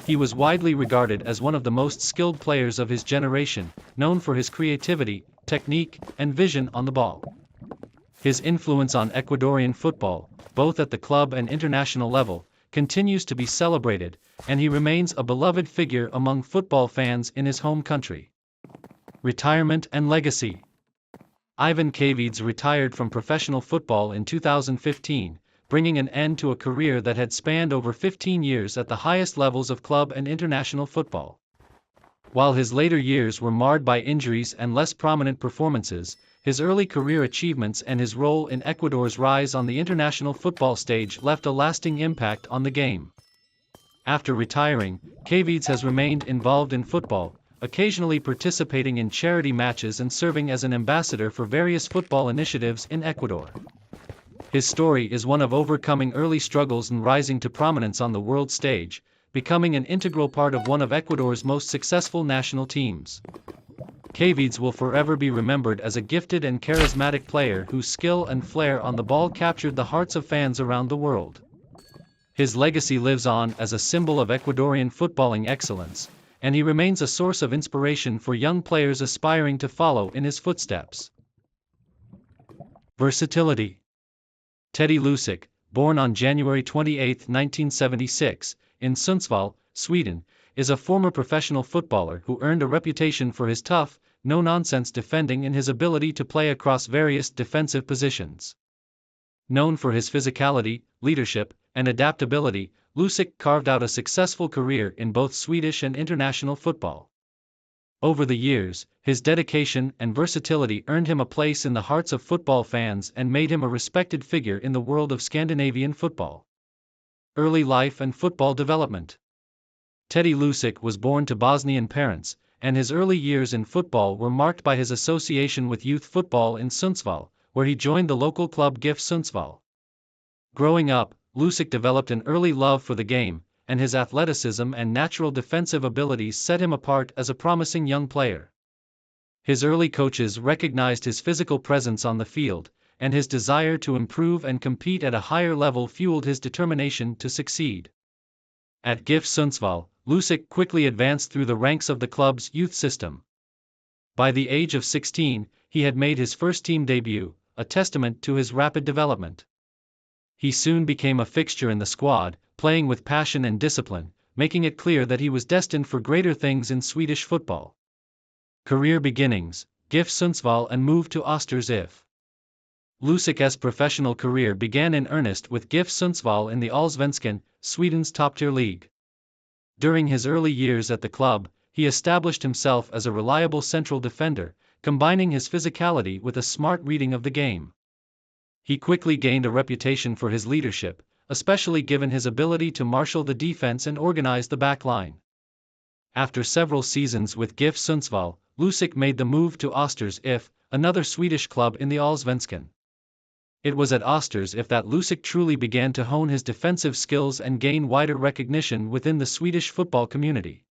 He was widely regarded as one of the most skilled players of his generation, known for his creativity, technique, and vision on the ball. His influence on Ecuadorian football, both at the club and international level, continues to be celebrated, and he remains a beloved figure among football fans in his home country. Retirement and legacy. Ivan Kvyat retired from professional football in 2015, bringing an end to a career that had spanned over 15 years at the highest levels of club and international football. While his later years were marred by injuries and less prominent performances, his early career achievements and his role in Ecuador's rise on the international football stage left a lasting impact on the game. After retiring, Kvyat has remained involved in football, occasionally participating in charity matches and serving as an ambassador for various football initiatives in Ecuador. His story is one of overcoming early struggles and rising to prominence on the world stage, becoming an integral part of one of Ecuador's most successful national teams. Kvyat will forever be remembered as a gifted and charismatic player whose skill and flair on the ball captured the hearts of fans around the world. His legacy lives on as a symbol of Ecuadorian footballing excellence, and he remains a source of inspiration for young players aspiring to follow in his footsteps. Versatility. Teddy Lucic, born on January 28, 1976, in Sundsvall, Sweden, is a former professional footballer who earned a reputation for his tough, no-nonsense defending and his ability to play across various defensive positions. Known for his physicality, leadership, and adaptability, Lucic carved out a successful career in both Swedish and international football. Over the years, his dedication and versatility earned him a place in the hearts of football fans and made him a respected figure in the world of Scandinavian football. Early life and football development. Teddy Lucic was born to Bosnian parents, and his early years in football were marked by his association with youth football in Sundsvall, where he joined the local club GIF Sundsvall. Growing up, Lucic developed an early love for the game, and his athleticism and natural defensive abilities set him apart as a promising young player. His early coaches recognized his physical presence on the field, and his desire to improve and compete at a higher level fueled his determination to succeed. At GIF Sundsvall, Lucic quickly advanced through the ranks of the club's youth system. By the age of 16, he had made his first team debut, a testament to his rapid development. He soon became a fixture in the squad, playing with passion and discipline, making it clear that he was destined for greater things in Swedish football. Career beginnings, GIF Sundsvall and move to Östers IF. Lucic's professional career began in earnest with GIF Sundsvall in the Allsvenskan, Sweden's top-tier league. During his early years at the club, he established himself as a reliable central defender, combining his physicality with a smart reading of the game. He quickly gained a reputation for his leadership, especially given his ability to marshal the defense and organize the back line. After several seasons with GIF Sundsvall, Lucic made the move to Östers IF, another Swedish club in the Allsvenskan. It was at Östers IF that Lucic truly began to hone his defensive skills and gain wider recognition within the Swedish football community.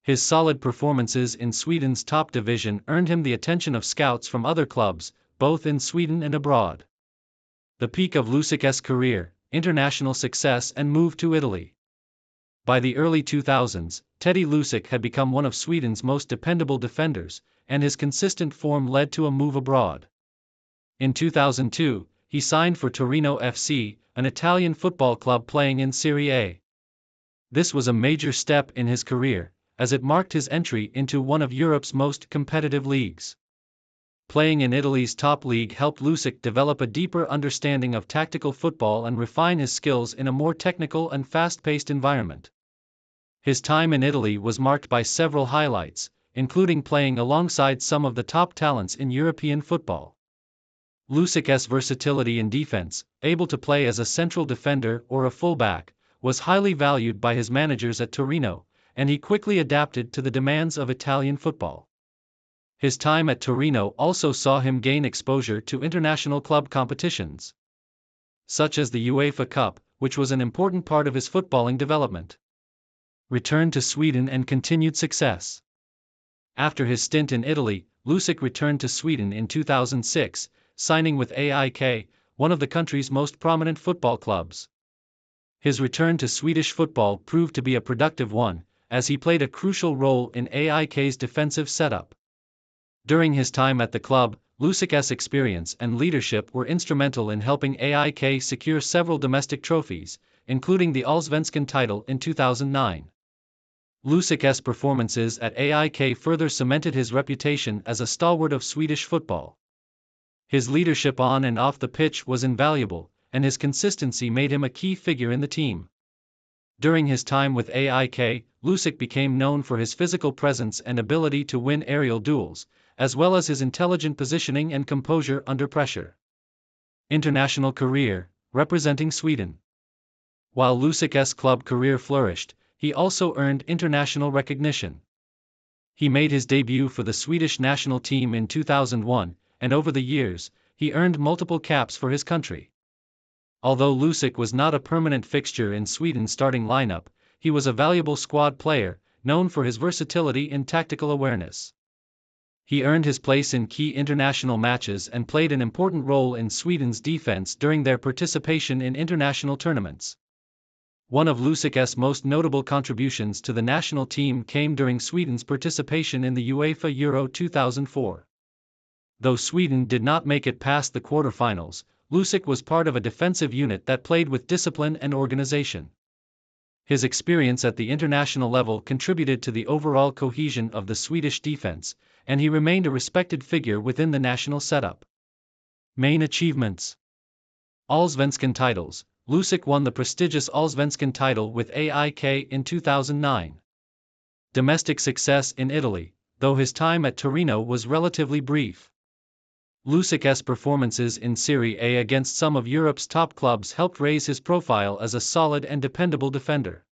His solid performances in Sweden's top division earned him the attention of scouts from other clubs, both in Sweden and abroad. The peak of Lucic's career, international success and move to Italy. By the early 2000s, Teddy Lucic had become one of Sweden's most dependable defenders, and his consistent form led to a move abroad. In 2002, he signed for Torino FC, an Italian football club playing in Serie A. This was a major step in his career, as it marked his entry into one of Europe's most competitive leagues. Playing in Italy's top league helped Lucic develop a deeper understanding of tactical football and refine his skills in a more technical and fast-paced environment. His time in Italy was marked by several highlights, including playing alongside some of the top talents in European football. Lucic's versatility in defense, able to play as a central defender or a fullback, was highly valued by his managers at Torino, and he quickly adapted to the demands of Italian football. His time at Torino also saw him gain exposure to international club competitions, such as the UEFA Cup, which was an important part of his footballing development. Returned to Sweden and continued success. After his stint in Italy, Lucic returned to Sweden in 2006, signing with AIK, one of the country's most prominent football clubs. His return to Swedish football proved to be a productive one, as he played a crucial role in AIK's defensive setup. During his time at the club, Lucic's experience and leadership were instrumental in helping AIK secure several domestic trophies, including the Allsvenskan title in 2009. Lucic's performances at AIK further cemented his reputation as a stalwart of Swedish football. His leadership on and off the pitch was invaluable, and his consistency made him a key figure in the team. During his time with AIK, Lucic became known for his physical presence and ability to win aerial duels, as well as his intelligent positioning and composure under pressure. International career, representing Sweden. While Lucic's club career flourished, he also earned international recognition. He made his debut for the Swedish national team in 2001, and over the years, he earned multiple caps for his country. Although Lucic was not a permanent fixture in Sweden's starting lineup, he was a valuable squad player, known for his versatility and tactical awareness. He earned his place in key international matches and played an important role in Sweden's defense during their participation in international tournaments. One of Lucic's most notable contributions to the national team came during Sweden's participation in the UEFA Euro 2004. Though Sweden did not make it past the quarterfinals, Lucic was part of a defensive unit that played with discipline and organization. His experience at the international level contributed to the overall cohesion of the Swedish defense, and he remained a respected figure within the national setup. Main achievements. Allsvenskan titles. Lušić won the prestigious Allsvenskan title with AIK in 2009. Domestic success in Italy, though his time at Torino was relatively brief. Lušić's performances in Serie A against some of Europe's top clubs helped raise his profile as a solid and dependable defender.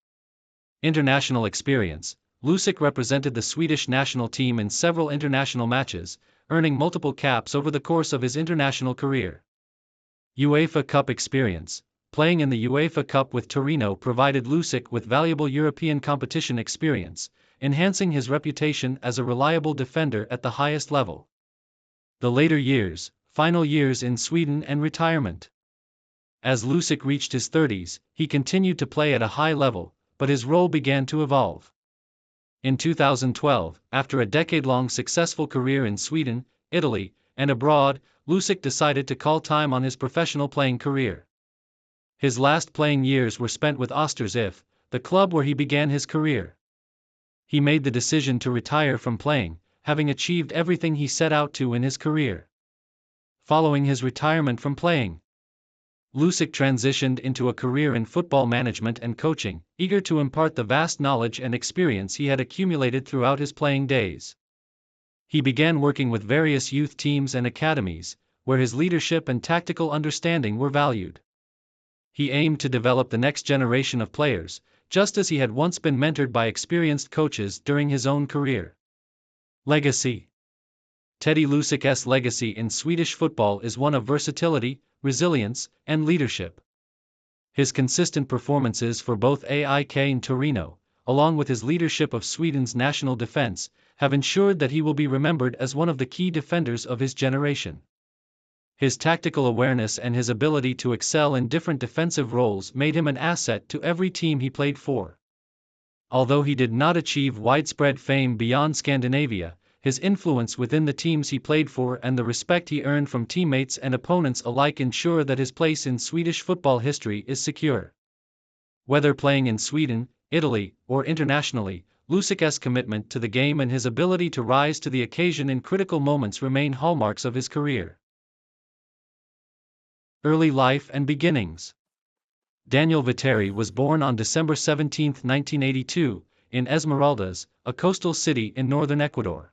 International experience. Lušić represented the Swedish national team in several international matches, earning multiple caps over the course of his international career. UEFA Cup experience. Playing in the UEFA Cup with Torino provided Lušić with valuable European competition experience, enhancing his reputation as a reliable defender at the highest level. The later years, final years in Sweden and retirement. As Lušić reached his 30s, he continued to play at a high level, but his role began to evolve. In 2012, after a decade-long successful career in Sweden, Italy, and abroad, Lušić decided to call time on his professional playing career. His last playing years were spent with Östers IF, the club where he began his career. He made the decision to retire from playing, having achieved everything he set out to in his career. Following his retirement from playing, Lušić transitioned into a career in football management and coaching, eager to impart the vast knowledge and experience he had accumulated throughout his playing days. He began working with various youth teams and academies, where his leadership and tactical understanding were valued. He aimed to develop the next generation of players, just as he had once been mentored by experienced coaches during his own career. Legacy. Teddy Lušić's legacy in Swedish football is one of versatility, resilience, and leadership. His consistent performances for both AIK and Torino, along with his leadership of Sweden's national defense, have ensured that he will be remembered as one of the key defenders of his generation. His tactical awareness and his ability to excel in different defensive roles made him an asset to every team he played for. Although he did not achieve widespread fame beyond Scandinavia, his influence within the teams he played for and the respect he earned from teammates and opponents alike ensure that his place in Swedish football history is secure. Whether playing in Sweden, Italy, or internationally, Lušić's commitment to the game and his ability to rise to the occasion in critical moments remain hallmarks of his career. Early life and beginnings. Daniel Vitteri was born on December 17, 1982, in Esmeraldas, a coastal city in northern Ecuador.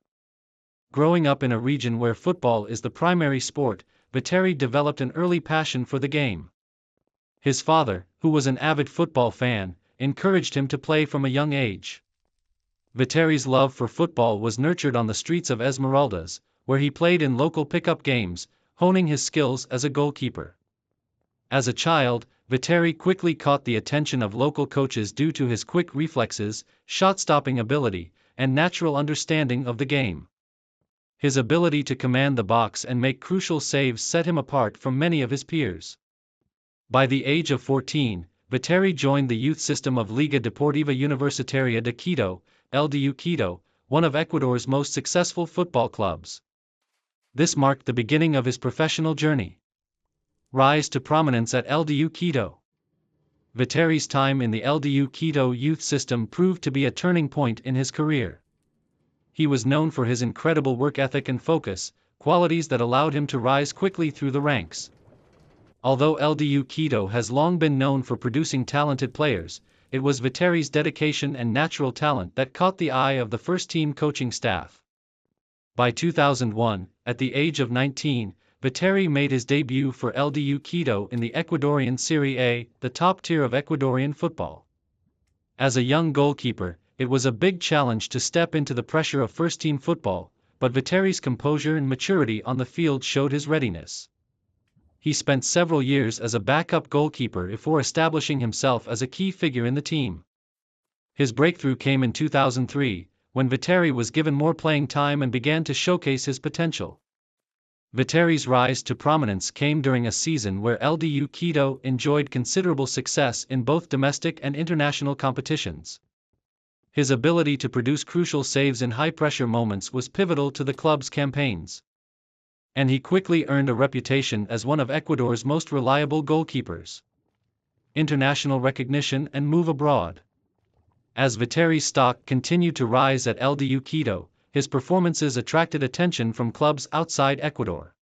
Growing up in a region where football is the primary sport, Vitteri developed an early passion for the game. His father, who was an avid football fan, encouraged him to play from a young age. Vitteri's love for football was nurtured on the streets of Esmeraldas, where he played in local pickup games, honing his skills as a goalkeeper. As a child, Vitteri quickly caught the attention of local coaches due to his quick reflexes, shot-stopping ability, and natural understanding of the game. His ability to command the box and make crucial saves set him apart from many of his peers. By the age of 14, Vitteri joined the youth system of Liga Deportiva Universitaria de Quito, LDU Quito, one of Ecuador's most successful football clubs. This marked the beginning of his professional journey. Rise to prominence at LDU Quito. Vitteri's time in the LDU Quito youth system proved to be a turning point in his career. He was known for his incredible work ethic and focus, qualities that allowed him to rise quickly through the ranks. Although LDU Quito has long been known for producing talented players, it was Vitteri's dedication and natural talent that caught the eye of the first-team coaching staff. By 2001, at the age of 19, Vitteri made his debut for LDU Quito in the Ecuadorian Serie A, the top tier of Ecuadorian football. As a young goalkeeper, it was a big challenge to step into the pressure of first-team football, but Vitteri's composure and maturity on the field showed his readiness. He spent several years as a backup goalkeeper before establishing himself as a key figure in the team. His breakthrough came in 2003, when Vitteri was given more playing time and began to showcase his potential. Vitteri's rise to prominence came during a season where LDU Quito enjoyed considerable success in both domestic and international competitions. His ability to produce crucial saves in high-pressure moments was pivotal to the club's campaigns. And he quickly earned a reputation as one of Ecuador's most reliable goalkeepers. International recognition and move abroad. As Vitteri's stock continued to rise at LDU Quito, his performances attracted attention from clubs outside Ecuador.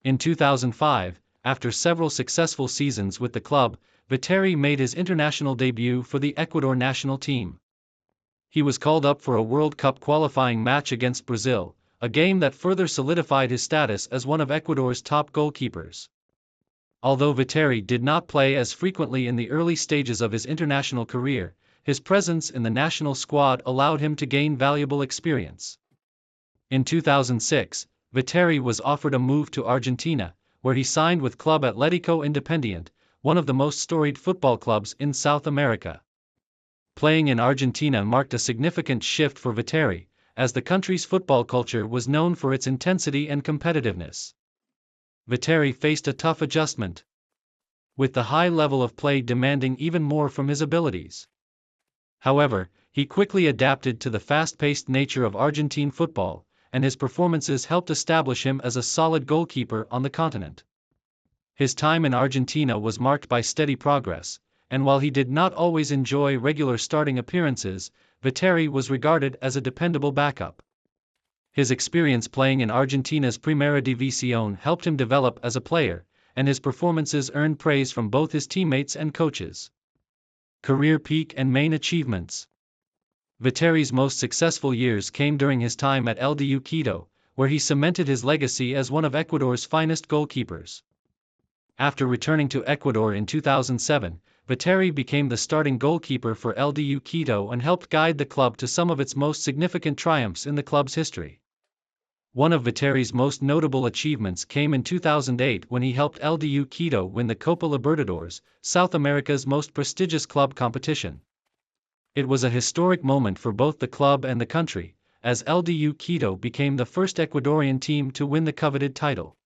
In 2005, after several successful seasons with the club, Viteri made his international debut for the Ecuador national team. He was called up for a World Cup qualifying match against Brazil, a game that further solidified his status as one of Ecuador's top goalkeepers. Although Viteri did not play as frequently in the early stages of his international career, his presence in the national squad allowed him to gain valuable experience. In 2006, Viteri was offered a move to Argentina, where he signed with Club Atlético Independiente, one of the most storied football clubs in South America. Playing in Argentina marked a significant shift for Viteri, as the country's football culture was known for its intensity and competitiveness. Viteri faced a tough adjustment, with the high level of play demanding even more from his abilities. However, he quickly adapted to the fast-paced nature of Argentine football, and his performances helped establish him as a solid goalkeeper on the continent. His time in Argentina was marked by steady progress, and while he did not always enjoy regular starting appearances, Viteri was regarded as a dependable backup. His experience playing in Argentina's Primera División helped him develop as a player, and his performances earned praise from both his teammates and coaches. Career peak and main achievements. Viteri's most successful years came during his time at LDU Quito, where he cemented his legacy as one of Ecuador's finest goalkeepers. After returning to Ecuador in 2007, Viteri became the starting goalkeeper for LDU Quito and helped guide the club to some of its most significant triumphs in the club's history. One of Viteri's most notable achievements came in 2008 when he helped LDU Quito win the Copa Libertadores, South America's most prestigious club competition. It was a historic moment for both the club and the country, as LDU Quito became the first Ecuadorian team to win the coveted title.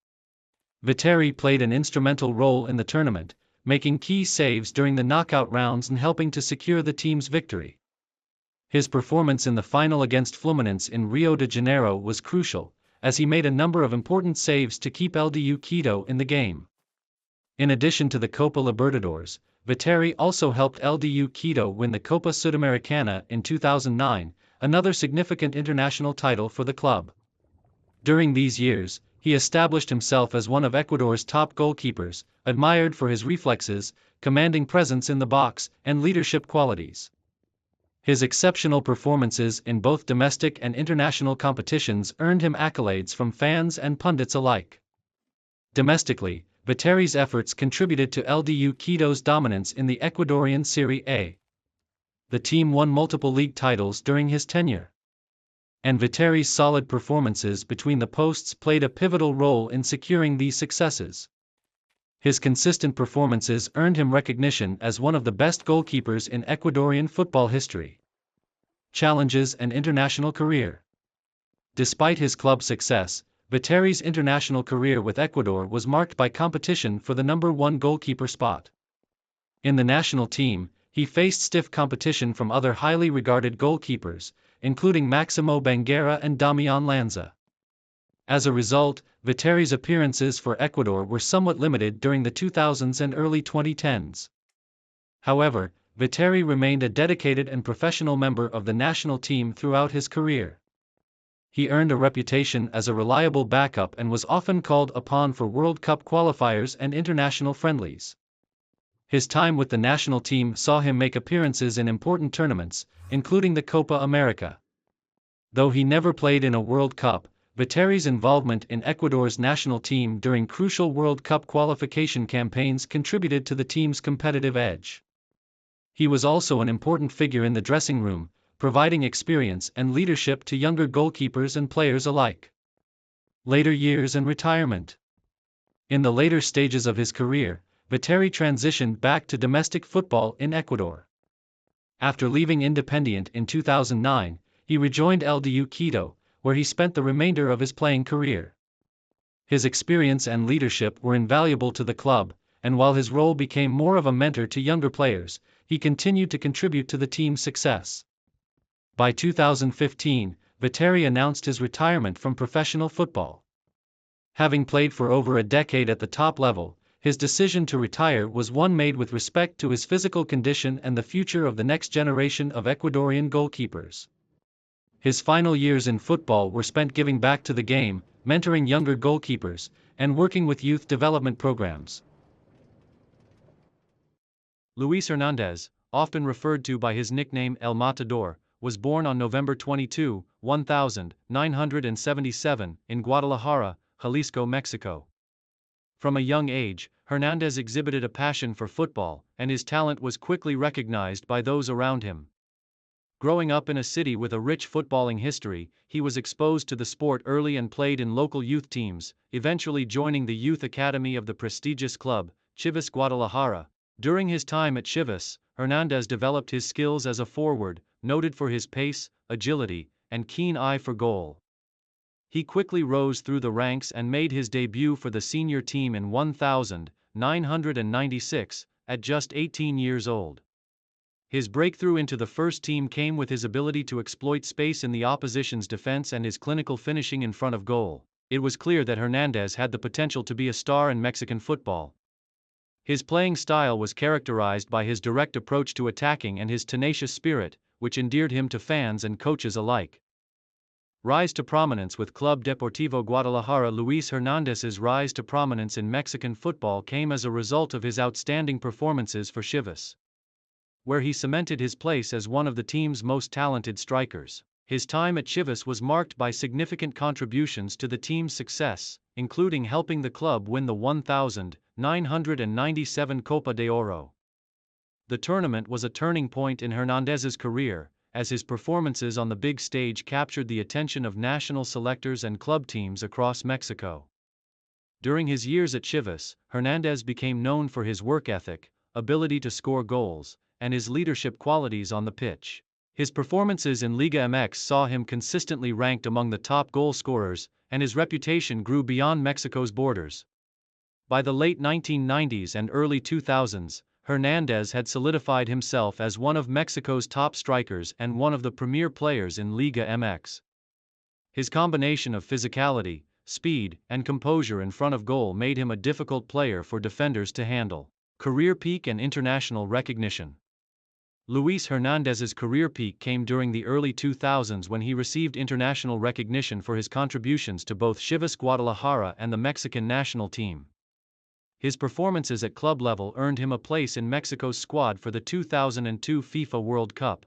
Viteri played an instrumental role in the tournament, making key saves during the knockout rounds and helping to secure the team's victory. His performance in the final against Fluminense in Rio de Janeiro was crucial, as he made a number of important saves to keep LDU Quito in the game. In addition to the Copa Libertadores, Viteri also helped LDU Quito win the Copa Sudamericana in 2009, another significant international title for the club. During these years, he established himself as one of Ecuador's top goalkeepers, admired for his reflexes, commanding presence in the box, and leadership qualities. His exceptional performances in both domestic and international competitions earned him accolades from fans and pundits alike. Domestically, Viteri's efforts contributed to LDU Quito's dominance in the Ecuadorian Serie A. The team won multiple league titles during his tenure, and Viteri's solid performances between the posts played a pivotal role in securing these successes. His consistent performances earned him recognition as one of the best goalkeepers in Ecuadorian football history. Challenges and international career. Despite his club success, Viteri's international career with Ecuador was marked by competition for the number one goalkeeper spot. In the national team, he faced stiff competition from other highly regarded goalkeepers, including Maximo Banguera and Damian Lanza. As a result, Viteri's appearances for Ecuador were somewhat limited during the 2000s and early 2010s. However, Viteri remained a dedicated and professional member of the national team throughout his career. He earned a reputation as a reliable backup and was often called upon for World Cup qualifiers and international friendlies. His time with the national team saw him make appearances in important tournaments, including the Copa America. Though he never played in a World Cup, Viteri's involvement in Ecuador's national team during crucial World Cup qualification campaigns contributed to the team's competitive edge. He was also an important figure in the dressing room, providing experience and leadership to younger goalkeepers and players alike. Later years and retirement. In the later stages of his career, Viteri transitioned back to domestic football in Ecuador. After leaving Independiente in 2009, he rejoined LDU Quito, where he spent the remainder of his playing career. His experience and leadership were invaluable to the club, and while his role became more of a mentor to younger players, he continued to contribute to the team's success. By 2015, Viteri announced his retirement from professional football. Having played for over a decade at the top level, his decision to retire was one made with respect to his physical condition and the future of the next generation of Ecuadorian goalkeepers. His final years in football were spent giving back to the game, mentoring younger goalkeepers, and working with youth development programs. Luis Hernandez, often referred to by his nickname El Matador, was born on November 22, 1977, in Guadalajara, Jalisco, Mexico. From a young age, Hernandez exhibited a passion for football, and his talent was quickly recognized by those around him. Growing up in a city with a rich footballing history, he was exposed to the sport early and played in local youth teams, eventually joining the youth academy of the prestigious club, Chivas Guadalajara. During his time at Chivas, Hernandez developed his skills as a forward, noted for his pace, agility, and keen eye for goal. He quickly rose through the ranks and made his debut for the senior team in 1996, at just 18 years old. His breakthrough into the first team came with his ability to exploit space in the opposition's defense and his clinical finishing in front of goal. It was clear that Hernandez had the potential to be a star in Mexican football. His playing style was characterized by his direct approach to attacking and his tenacious spirit, which endeared him to fans and coaches alike. Rise to prominence with Club Deportivo Guadalajara. Luis Hernandez's rise to prominence in Mexican football came as a result of his outstanding performances for Chivas, where he cemented his place as one of the team's most talented strikers. His time at Chivas was marked by significant contributions to the team's success, including helping the club win the 1997 Copa de Oro. The tournament was a turning point in Hernandez's career, as his performances on the big stage captured the attention of national selectors and club teams across Mexico. During his years at Chivas, Hernandez became known for his work ethic, ability to score goals, and his leadership qualities on the pitch. His performances in Liga MX saw him consistently ranked among the top goal scorers, and his reputation grew beyond Mexico's borders. By the late 1990s and early 2000s, Hernandez had solidified himself as one of Mexico's top strikers and one of the premier players in Liga MX. His combination of physicality, speed, and composure in front of goal made him a difficult player for defenders to handle. Career peak and international recognition. Luis Hernandez's career peak came during the early 2000s when he received international recognition for his contributions to both Chivas Guadalajara and the Mexican national team. His performances at club level earned him a place in Mexico's squad for the 2002 FIFA World Cup,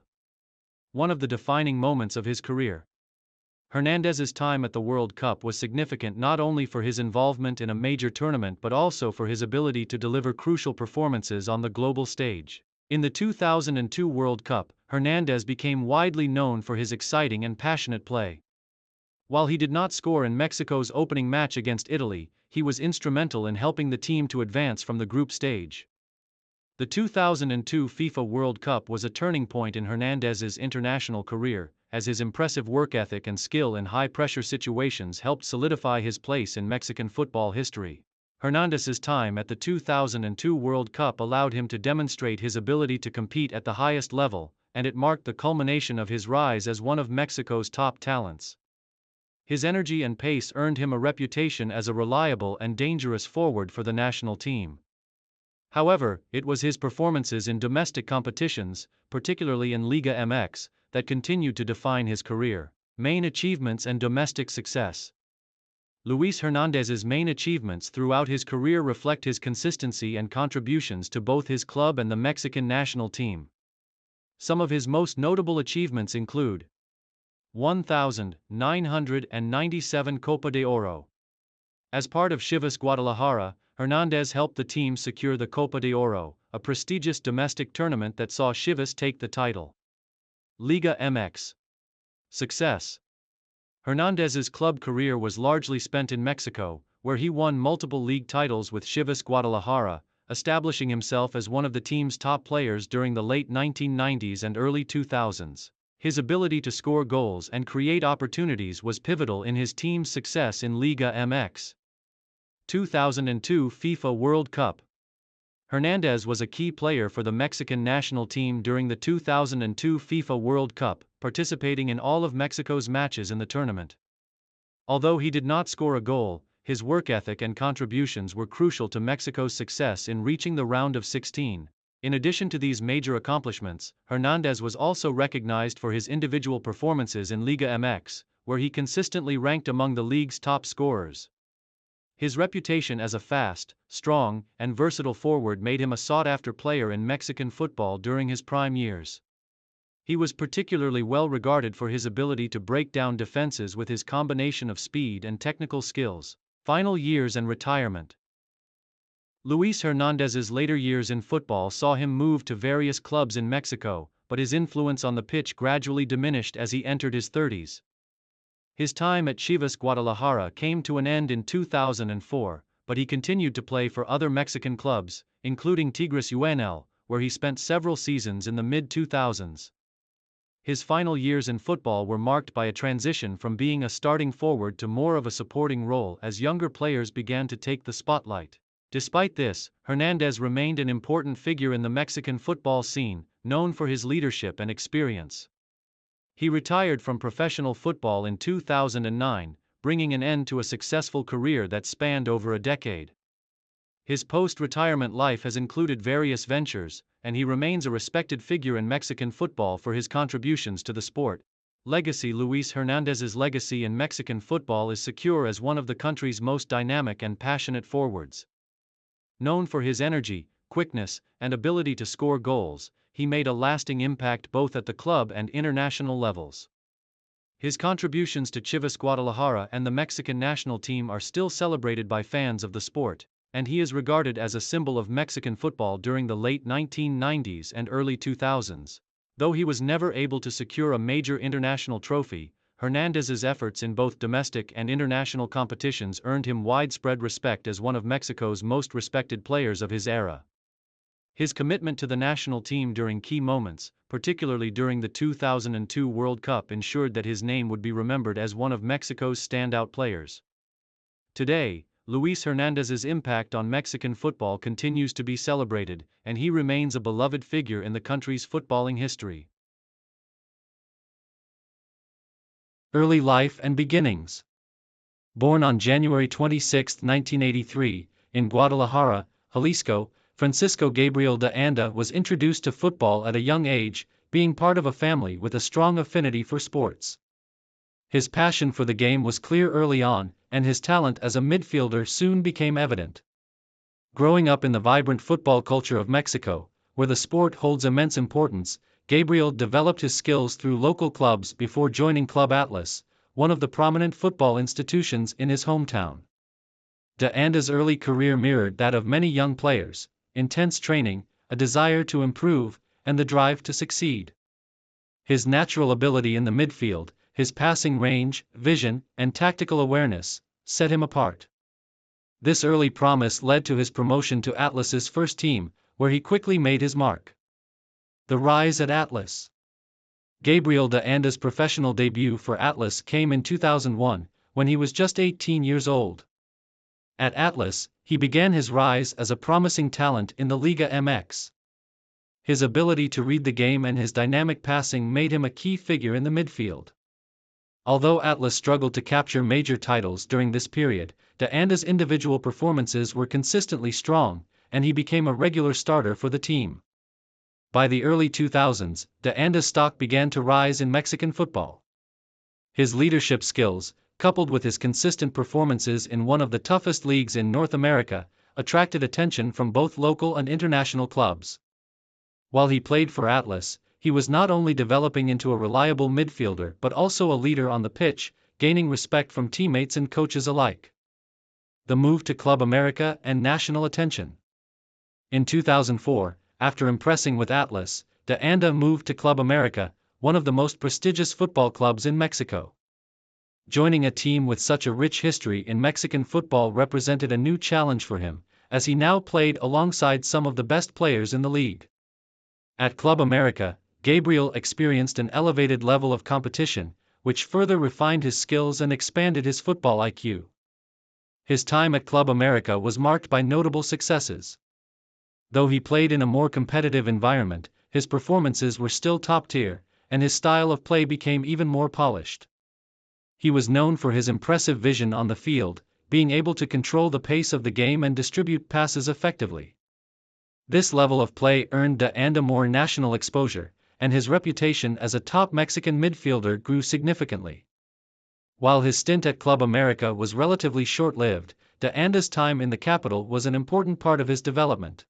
one of the defining moments of his career. Hernandez's time at the World Cup was significant not only for his involvement in a major tournament but also for his ability to deliver crucial performances on the global stage. In the 2002 World Cup, Hernandez became widely known for his exciting and passionate play. While he did not score in Mexico's opening match against Italy, he was instrumental in helping the team to advance from the group stage. The 2002 FIFA World Cup was a turning point in Hernandez's international career, as his impressive work ethic and skill in high-pressure situations helped solidify his place in Mexican football history. Hernandez's time at the 2002 World Cup allowed him to demonstrate his ability to compete at the highest level, and it marked the culmination of his rise as one of Mexico's top talents. His energy and pace earned him a reputation as a reliable and dangerous forward for the national team. However, it was his performances in domestic competitions, particularly in Liga MX, that continued to define his career. Main achievements and domestic success. Luis Hernandez's main achievements throughout his career reflect his consistency and contributions to both his club and the Mexican national team. Some of his most notable achievements include 1997 Copa de Oro. As part of Chivas Guadalajara, Hernandez helped the team secure the Copa de Oro, a prestigious domestic tournament that saw Chivas take the title. Liga MX. Success. Hernandez's club career was largely spent in Mexico, where he won multiple league titles with Chivas Guadalajara, establishing himself as one of the team's top players during the late 1990s and early 2000s. His ability to score goals and create opportunities was pivotal in his team's success in Liga MX. 2002 FIFA World Cup. Hernandez was a key player for the Mexican national team during the 2002 FIFA World Cup, participating in all of Mexico's matches in the tournament. Although he did not score a goal, his work ethic and contributions were crucial to Mexico's success in reaching the round of 16. In addition to these major accomplishments, Hernandez was also recognized for his individual performances in Liga MX, where he consistently ranked among the league's top scorers. His reputation as a fast, strong, and versatile forward made him a sought-after player in Mexican football during his prime years. He was particularly well regarded for his ability to break down defenses with his combination of speed and technical skills. Final years and retirement. Luis Hernandez's later years in football saw him move to various clubs in Mexico, but his influence on the pitch gradually diminished as he entered his 30s. His time at Chivas Guadalajara came to an end in 2004, but he continued to play for other Mexican clubs, including Tigres UNL, where he spent several seasons in the mid-2000s. His final years in football were marked by a transition from being a starting forward to more of a supporting role as younger players began to take the spotlight. Despite this, Hernandez remained an important figure in the Mexican football scene, known for his leadership and experience. He retired from professional football in 2009, bringing an end to a successful career that spanned over a decade. His post-retirement life has included various ventures, and he remains a respected figure in Mexican football for his contributions to the sport. Legacy. Luis Hernandez's legacy in Mexican football is secure as one of the country's most dynamic and passionate forwards. Known for his energy, quickness, and ability to score goals, he made a lasting impact both at the club and international levels. His contributions to Chivas Guadalajara and the Mexican national team are still celebrated by fans of the sport, and he is regarded as a symbol of Mexican football during the late 1990s and early 2000s. Though he was never able to secure a major international trophy, Hernandez's efforts in both domestic and international competitions earned him widespread respect as one of Mexico's most respected players of his era. His commitment to the national team during key moments, particularly during the 2002 World Cup, ensured that his name would be remembered as one of Mexico's standout players. Today, Luis Hernandez's impact on Mexican football continues to be celebrated, and he remains a beloved figure in the country's footballing history. Early life and beginnings. Born on January 26, 1983, in Guadalajara, Jalisco, Francisco Gabriel de Anda was introduced to football at a young age, being part of a family with a strong affinity for sports. His passion for the game was clear early on, and his talent as a midfielder soon became evident. Growing up in the vibrant football culture of Mexico, where the sport holds immense importance, Gabriel developed his skills through local clubs before joining Club Atlas, one of the prominent football institutions in his hometown. De Anda's early career mirrored that of many young players: intense training, a desire to improve, and the drive to succeed. His natural ability in the midfield, his passing range, vision, and tactical awareness set him apart. This early promise led to his promotion to Atlas's first team, where he quickly made his mark. The rise at Atlas. Gabriel de Anda's professional debut for Atlas came in 2001, when he was just 18 years old. At Atlas, he began his rise as a promising talent in the Liga MX. His ability to read the game and his dynamic passing made him a key figure in the midfield. Although Atlas struggled to capture major titles during this period, de Anda's individual performances were consistently strong, and he became a regular starter for the team. By the early 2000s, de Anda's stock began to rise in Mexican football. His leadership skills, coupled with his consistent performances in one of the toughest leagues in North America, attracted attention from both local and international clubs. While he played for Atlas, he was not only developing into a reliable midfielder but also a leader on the pitch, gaining respect from teammates and coaches alike. The move to Club America and national attention. In 2004, after impressing with Atlas, de Anda moved to Club America, one of the most prestigious football clubs in Mexico. Joining a team with such a rich history in Mexican football represented a new challenge for him, as he now played alongside some of the best players in the league. At Club America, Gabriel experienced an elevated level of competition, which further refined his skills and expanded his football IQ. His time at Club America was marked by notable successes. Though he played in a more competitive environment, his performances were still top-tier, and his style of play became even more polished. He was known for his impressive vision on the field, being able to control the pace of the game and distribute passes effectively. This level of play earned de Anda more national exposure, and his reputation as a top Mexican midfielder grew significantly. While his stint at Club America was relatively short-lived, De Anda's time in the capital was an important part of his development.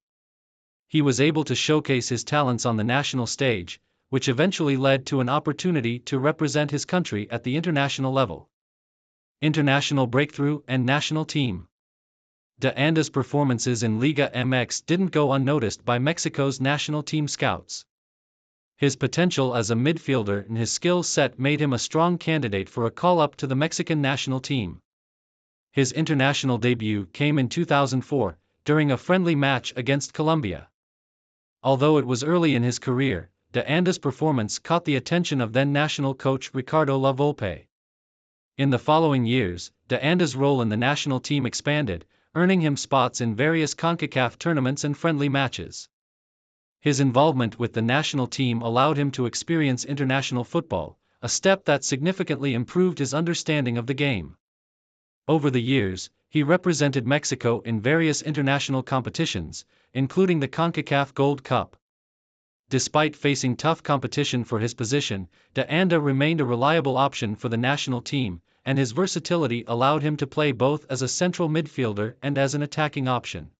He was able to showcase his talents on the national stage, which eventually led to an opportunity to represent his country at the international level. International breakthrough and national team. De Anda's performances in Liga MX didn't go unnoticed by Mexico's national team scouts. His potential as a midfielder and his skill set made him a strong candidate for a call-up to the Mexican national team. His international debut came in 2004, during a friendly match against Colombia. Although it was early in his career, De Anda's performance caught the attention of then national coach Ricardo La Volpe. In the following years, De Anda's role in the national team expanded, earning him spots in various CONCACAF tournaments and friendly matches. His involvement with the national team allowed him to experience international football, a step that significantly improved his understanding of the game. Over the years, he represented Mexico in various international competitions, including the CONCACAF Gold Cup. Despite facing tough competition for his position, De Anda remained a reliable option for the national team, and his versatility allowed him to play both as a central midfielder and as an attacking option.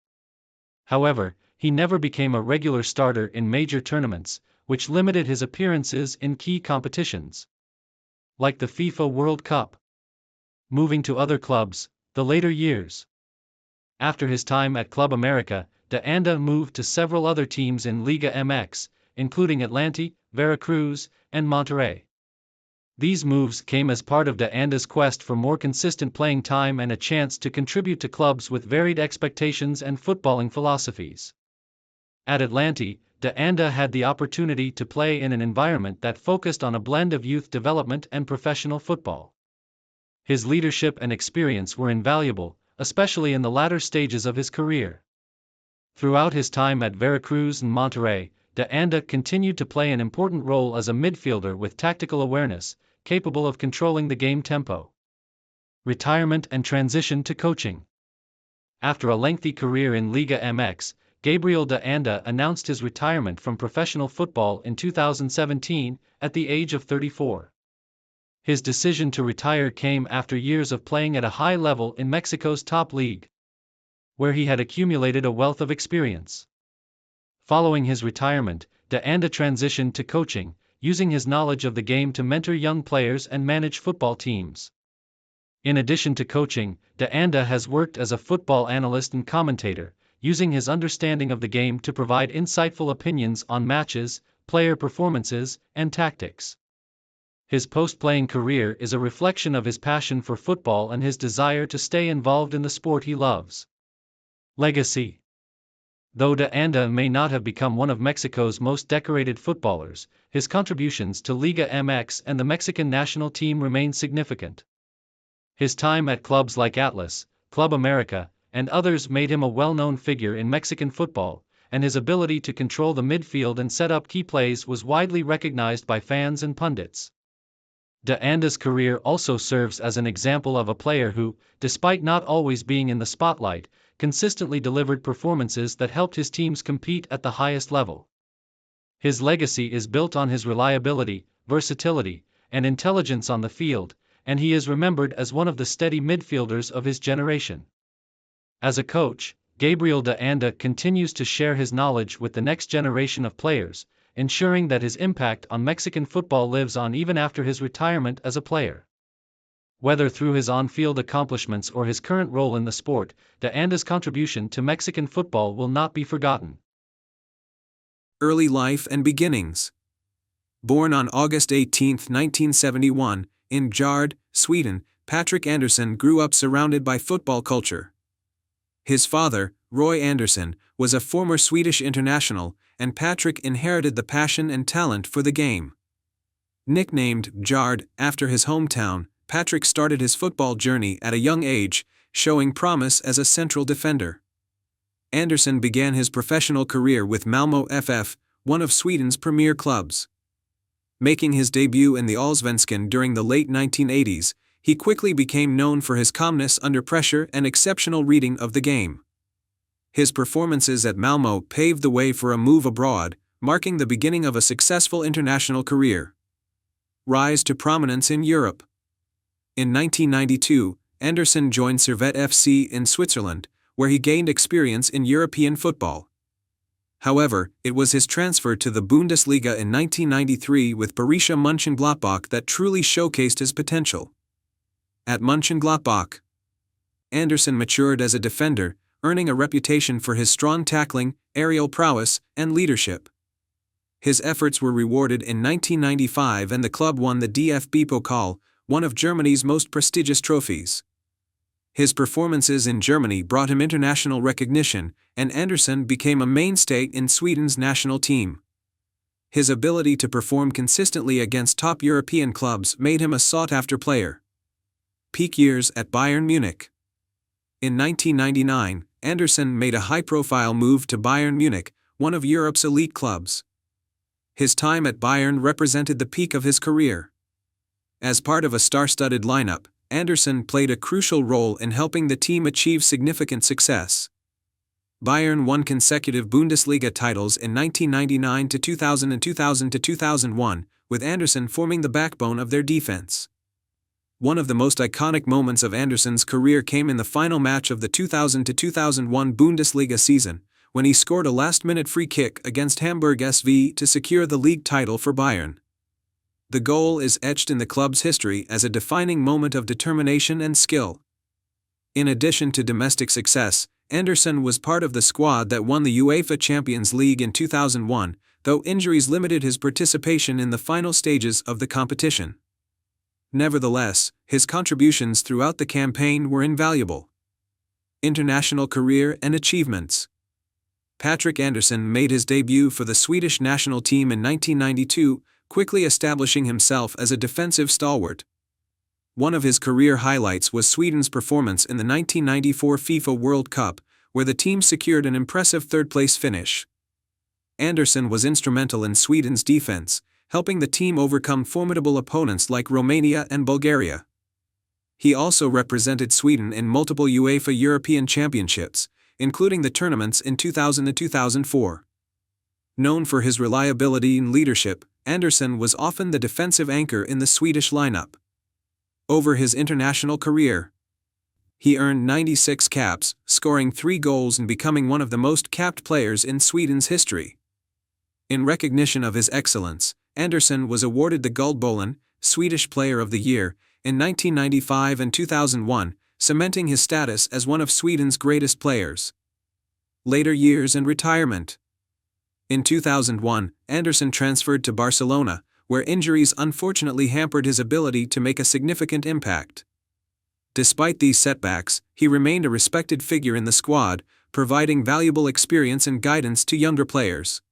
However, he never became a regular starter in major tournaments, which limited his appearances in key competitions, like the FIFA World Cup. Moving to other clubs, the later years. After his time at Club America, De Anda moved to several other teams in Liga MX, including Atlante, Veracruz, and Monterrey. These moves came as part of De Anda's quest for more consistent playing time and a chance to contribute to clubs with varied expectations and footballing philosophies. At Atlante, De Anda had the opportunity to play in an environment that focused on a blend of youth development and professional football. His leadership and experience were invaluable, especially in the latter stages of his career. Throughout his time at Veracruz and Monterrey, De Anda continued to play an important role as a midfielder with tactical awareness, capable of controlling the game tempo. Retirement and transition to coaching. After a lengthy career in Liga MX, Gabriel De Anda announced his retirement from professional football in 2017, at the age of 34. His decision to retire came after years of playing at a high level in Mexico's top league, where he had accumulated a wealth of experience. Following his retirement, De Anda transitioned to coaching, using his knowledge of the game to mentor young players and manage football teams. In addition to coaching, De Anda has worked as a football analyst and commentator, using his understanding of the game to provide insightful opinions on matches, player performances, and tactics. His post-playing career is a reflection of his passion for football and his desire to stay involved in the sport he loves. Legacy. Though De Anda may not have become one of Mexico's most decorated footballers, his contributions to Liga MX and the Mexican national team remain significant. His time at clubs like Atlas, Club America, and others made him a well-known figure in Mexican football, and his ability to control the midfield and set up key plays was widely recognized by fans and pundits. De Anda's career also serves as an example of a player who, despite not always being in the spotlight, consistently delivered performances that helped his teams compete at the highest level. His legacy is built on his reliability, versatility, and intelligence on the field, and he is remembered as one of the steady midfielders of his generation. As a coach, Gabriel De Anda continues to share his knowledge with the next generation of players, ensuring that his impact on Mexican football lives on even after his retirement as a player. Whether through his on-field accomplishments or his current role in the sport, De Anda's contribution to Mexican football will not be forgotten. Early life and beginnings. Born on August 18, 1971, in Gärde, Sweden, Patrik Andersson grew up surrounded by football culture. His father, Roy Andersson, was a former Swedish international, and Patrik inherited the passion and talent for the game. Nicknamed Gärde after his hometown, Patrik started his football journey at a young age, showing promise as a central defender. Andersson began his professional career with Malmö FF, one of Sweden's premier clubs. Making his debut in the Allsvenskan during the late 1980s, he quickly became known for his calmness under pressure and exceptional reading of the game. His performances at Malmö paved the way for a move abroad, marking the beginning of a successful international career. Rise to prominence in Europe. In 1992, Anderson joined Servette FC in Switzerland, where he gained experience in European football. However, it was his transfer to the Bundesliga in 1993 with Borussia Mönchengladbach that truly showcased his potential. At Mönchengladbach, Anderson matured as a defender, earning a reputation for his strong tackling, aerial prowess, and leadership. His efforts were rewarded in 1995 and the club won the DFB Pokal, one of Germany's most prestigious trophies. His performances in Germany brought him international recognition, and Anderson became a mainstay in Sweden's national team. His ability to perform consistently against top European clubs made him a sought-after player. Peak years at Bayern Munich. In 1999, Anderson made a high-profile move to Bayern Munich, one of Europe's elite clubs. His time at Bayern represented the peak of his career. As part of a star-studded lineup, Anderson played a crucial role in helping the team achieve significant success. Bayern won consecutive Bundesliga titles in 1999 to 2000 and 2000 to 2001, with Anderson forming the backbone of their defense. One of the most iconic moments of Anderson's career came in the final match of the 2000 to 2001 Bundesliga season, when he scored a last-minute free kick against Hamburg SV to secure the league title for Bayern. The goal is etched in the club's history as a defining moment of determination and skill. In addition to domestic success, Anderson was part of the squad that won the UEFA Champions League in 2001, though injuries limited his participation in the final stages of the competition. Nevertheless, his contributions throughout the campaign were invaluable. International career and achievements. Patrik Andersson made his debut for the Swedish national team in 1992, quickly establishing himself as a defensive stalwart. One of his career highlights was Sweden's performance in the 1994 FIFA World Cup, where the team secured an impressive third-place finish. Andersson was instrumental in Sweden's defense, helping the team overcome formidable opponents like Romania and Bulgaria. He also represented Sweden in multiple UEFA European Championships, including the tournaments in 2000 and 2004. Known for his reliability and leadership, Andersson was often the defensive anchor in the Swedish lineup. Over his international career, he earned 96 caps, scoring 3 goals and becoming one of the most capped players in Sweden's history. In recognition of his excellence, Andersson was awarded the Guldbollen, Swedish Player of the Year, in 1995 and 2001, cementing his status as one of Sweden's greatest players. Later years and retirement. In 2001, Andersson transferred to Barcelona, where injuries unfortunately hampered his ability to make a significant impact. Despite these setbacks, he remained a respected figure in the squad, providing valuable experience and guidance to younger players.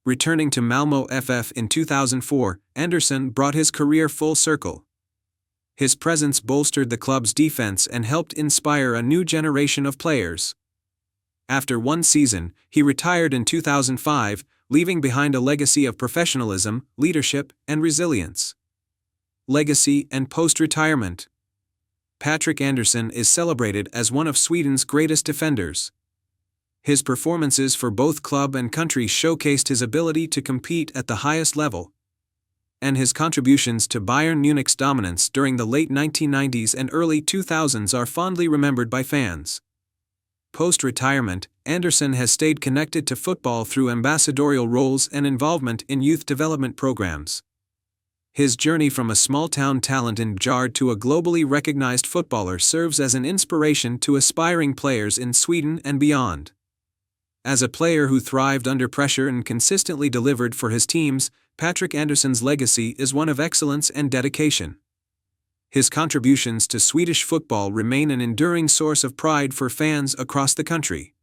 Returning to Malmö FF in 2004, Andersson brought his career full circle. His presence bolstered the club's defense and helped inspire a new generation of players. After one season, he retired in 2005, leaving behind a legacy of professionalism, leadership, and resilience. Legacy and post-retirement. Patrik Andersson is celebrated as one of Sweden's greatest defenders. His performances for both club and country showcased his ability to compete at the highest level. And his contributions to Bayern Munich's dominance during the late 1990s and early 2000s are fondly remembered by fans. Post-retirement, Andersson has stayed connected to football through ambassadorial roles and involvement in youth development programs. His journey from a small-town talent in Bjard to a globally recognized footballer serves as an inspiration to aspiring players in Sweden and beyond. As a player who thrived under pressure and consistently delivered for his teams, Patrik Andersson's legacy is one of excellence and dedication. His contributions to Swedish football remain an enduring source of pride for fans across the country.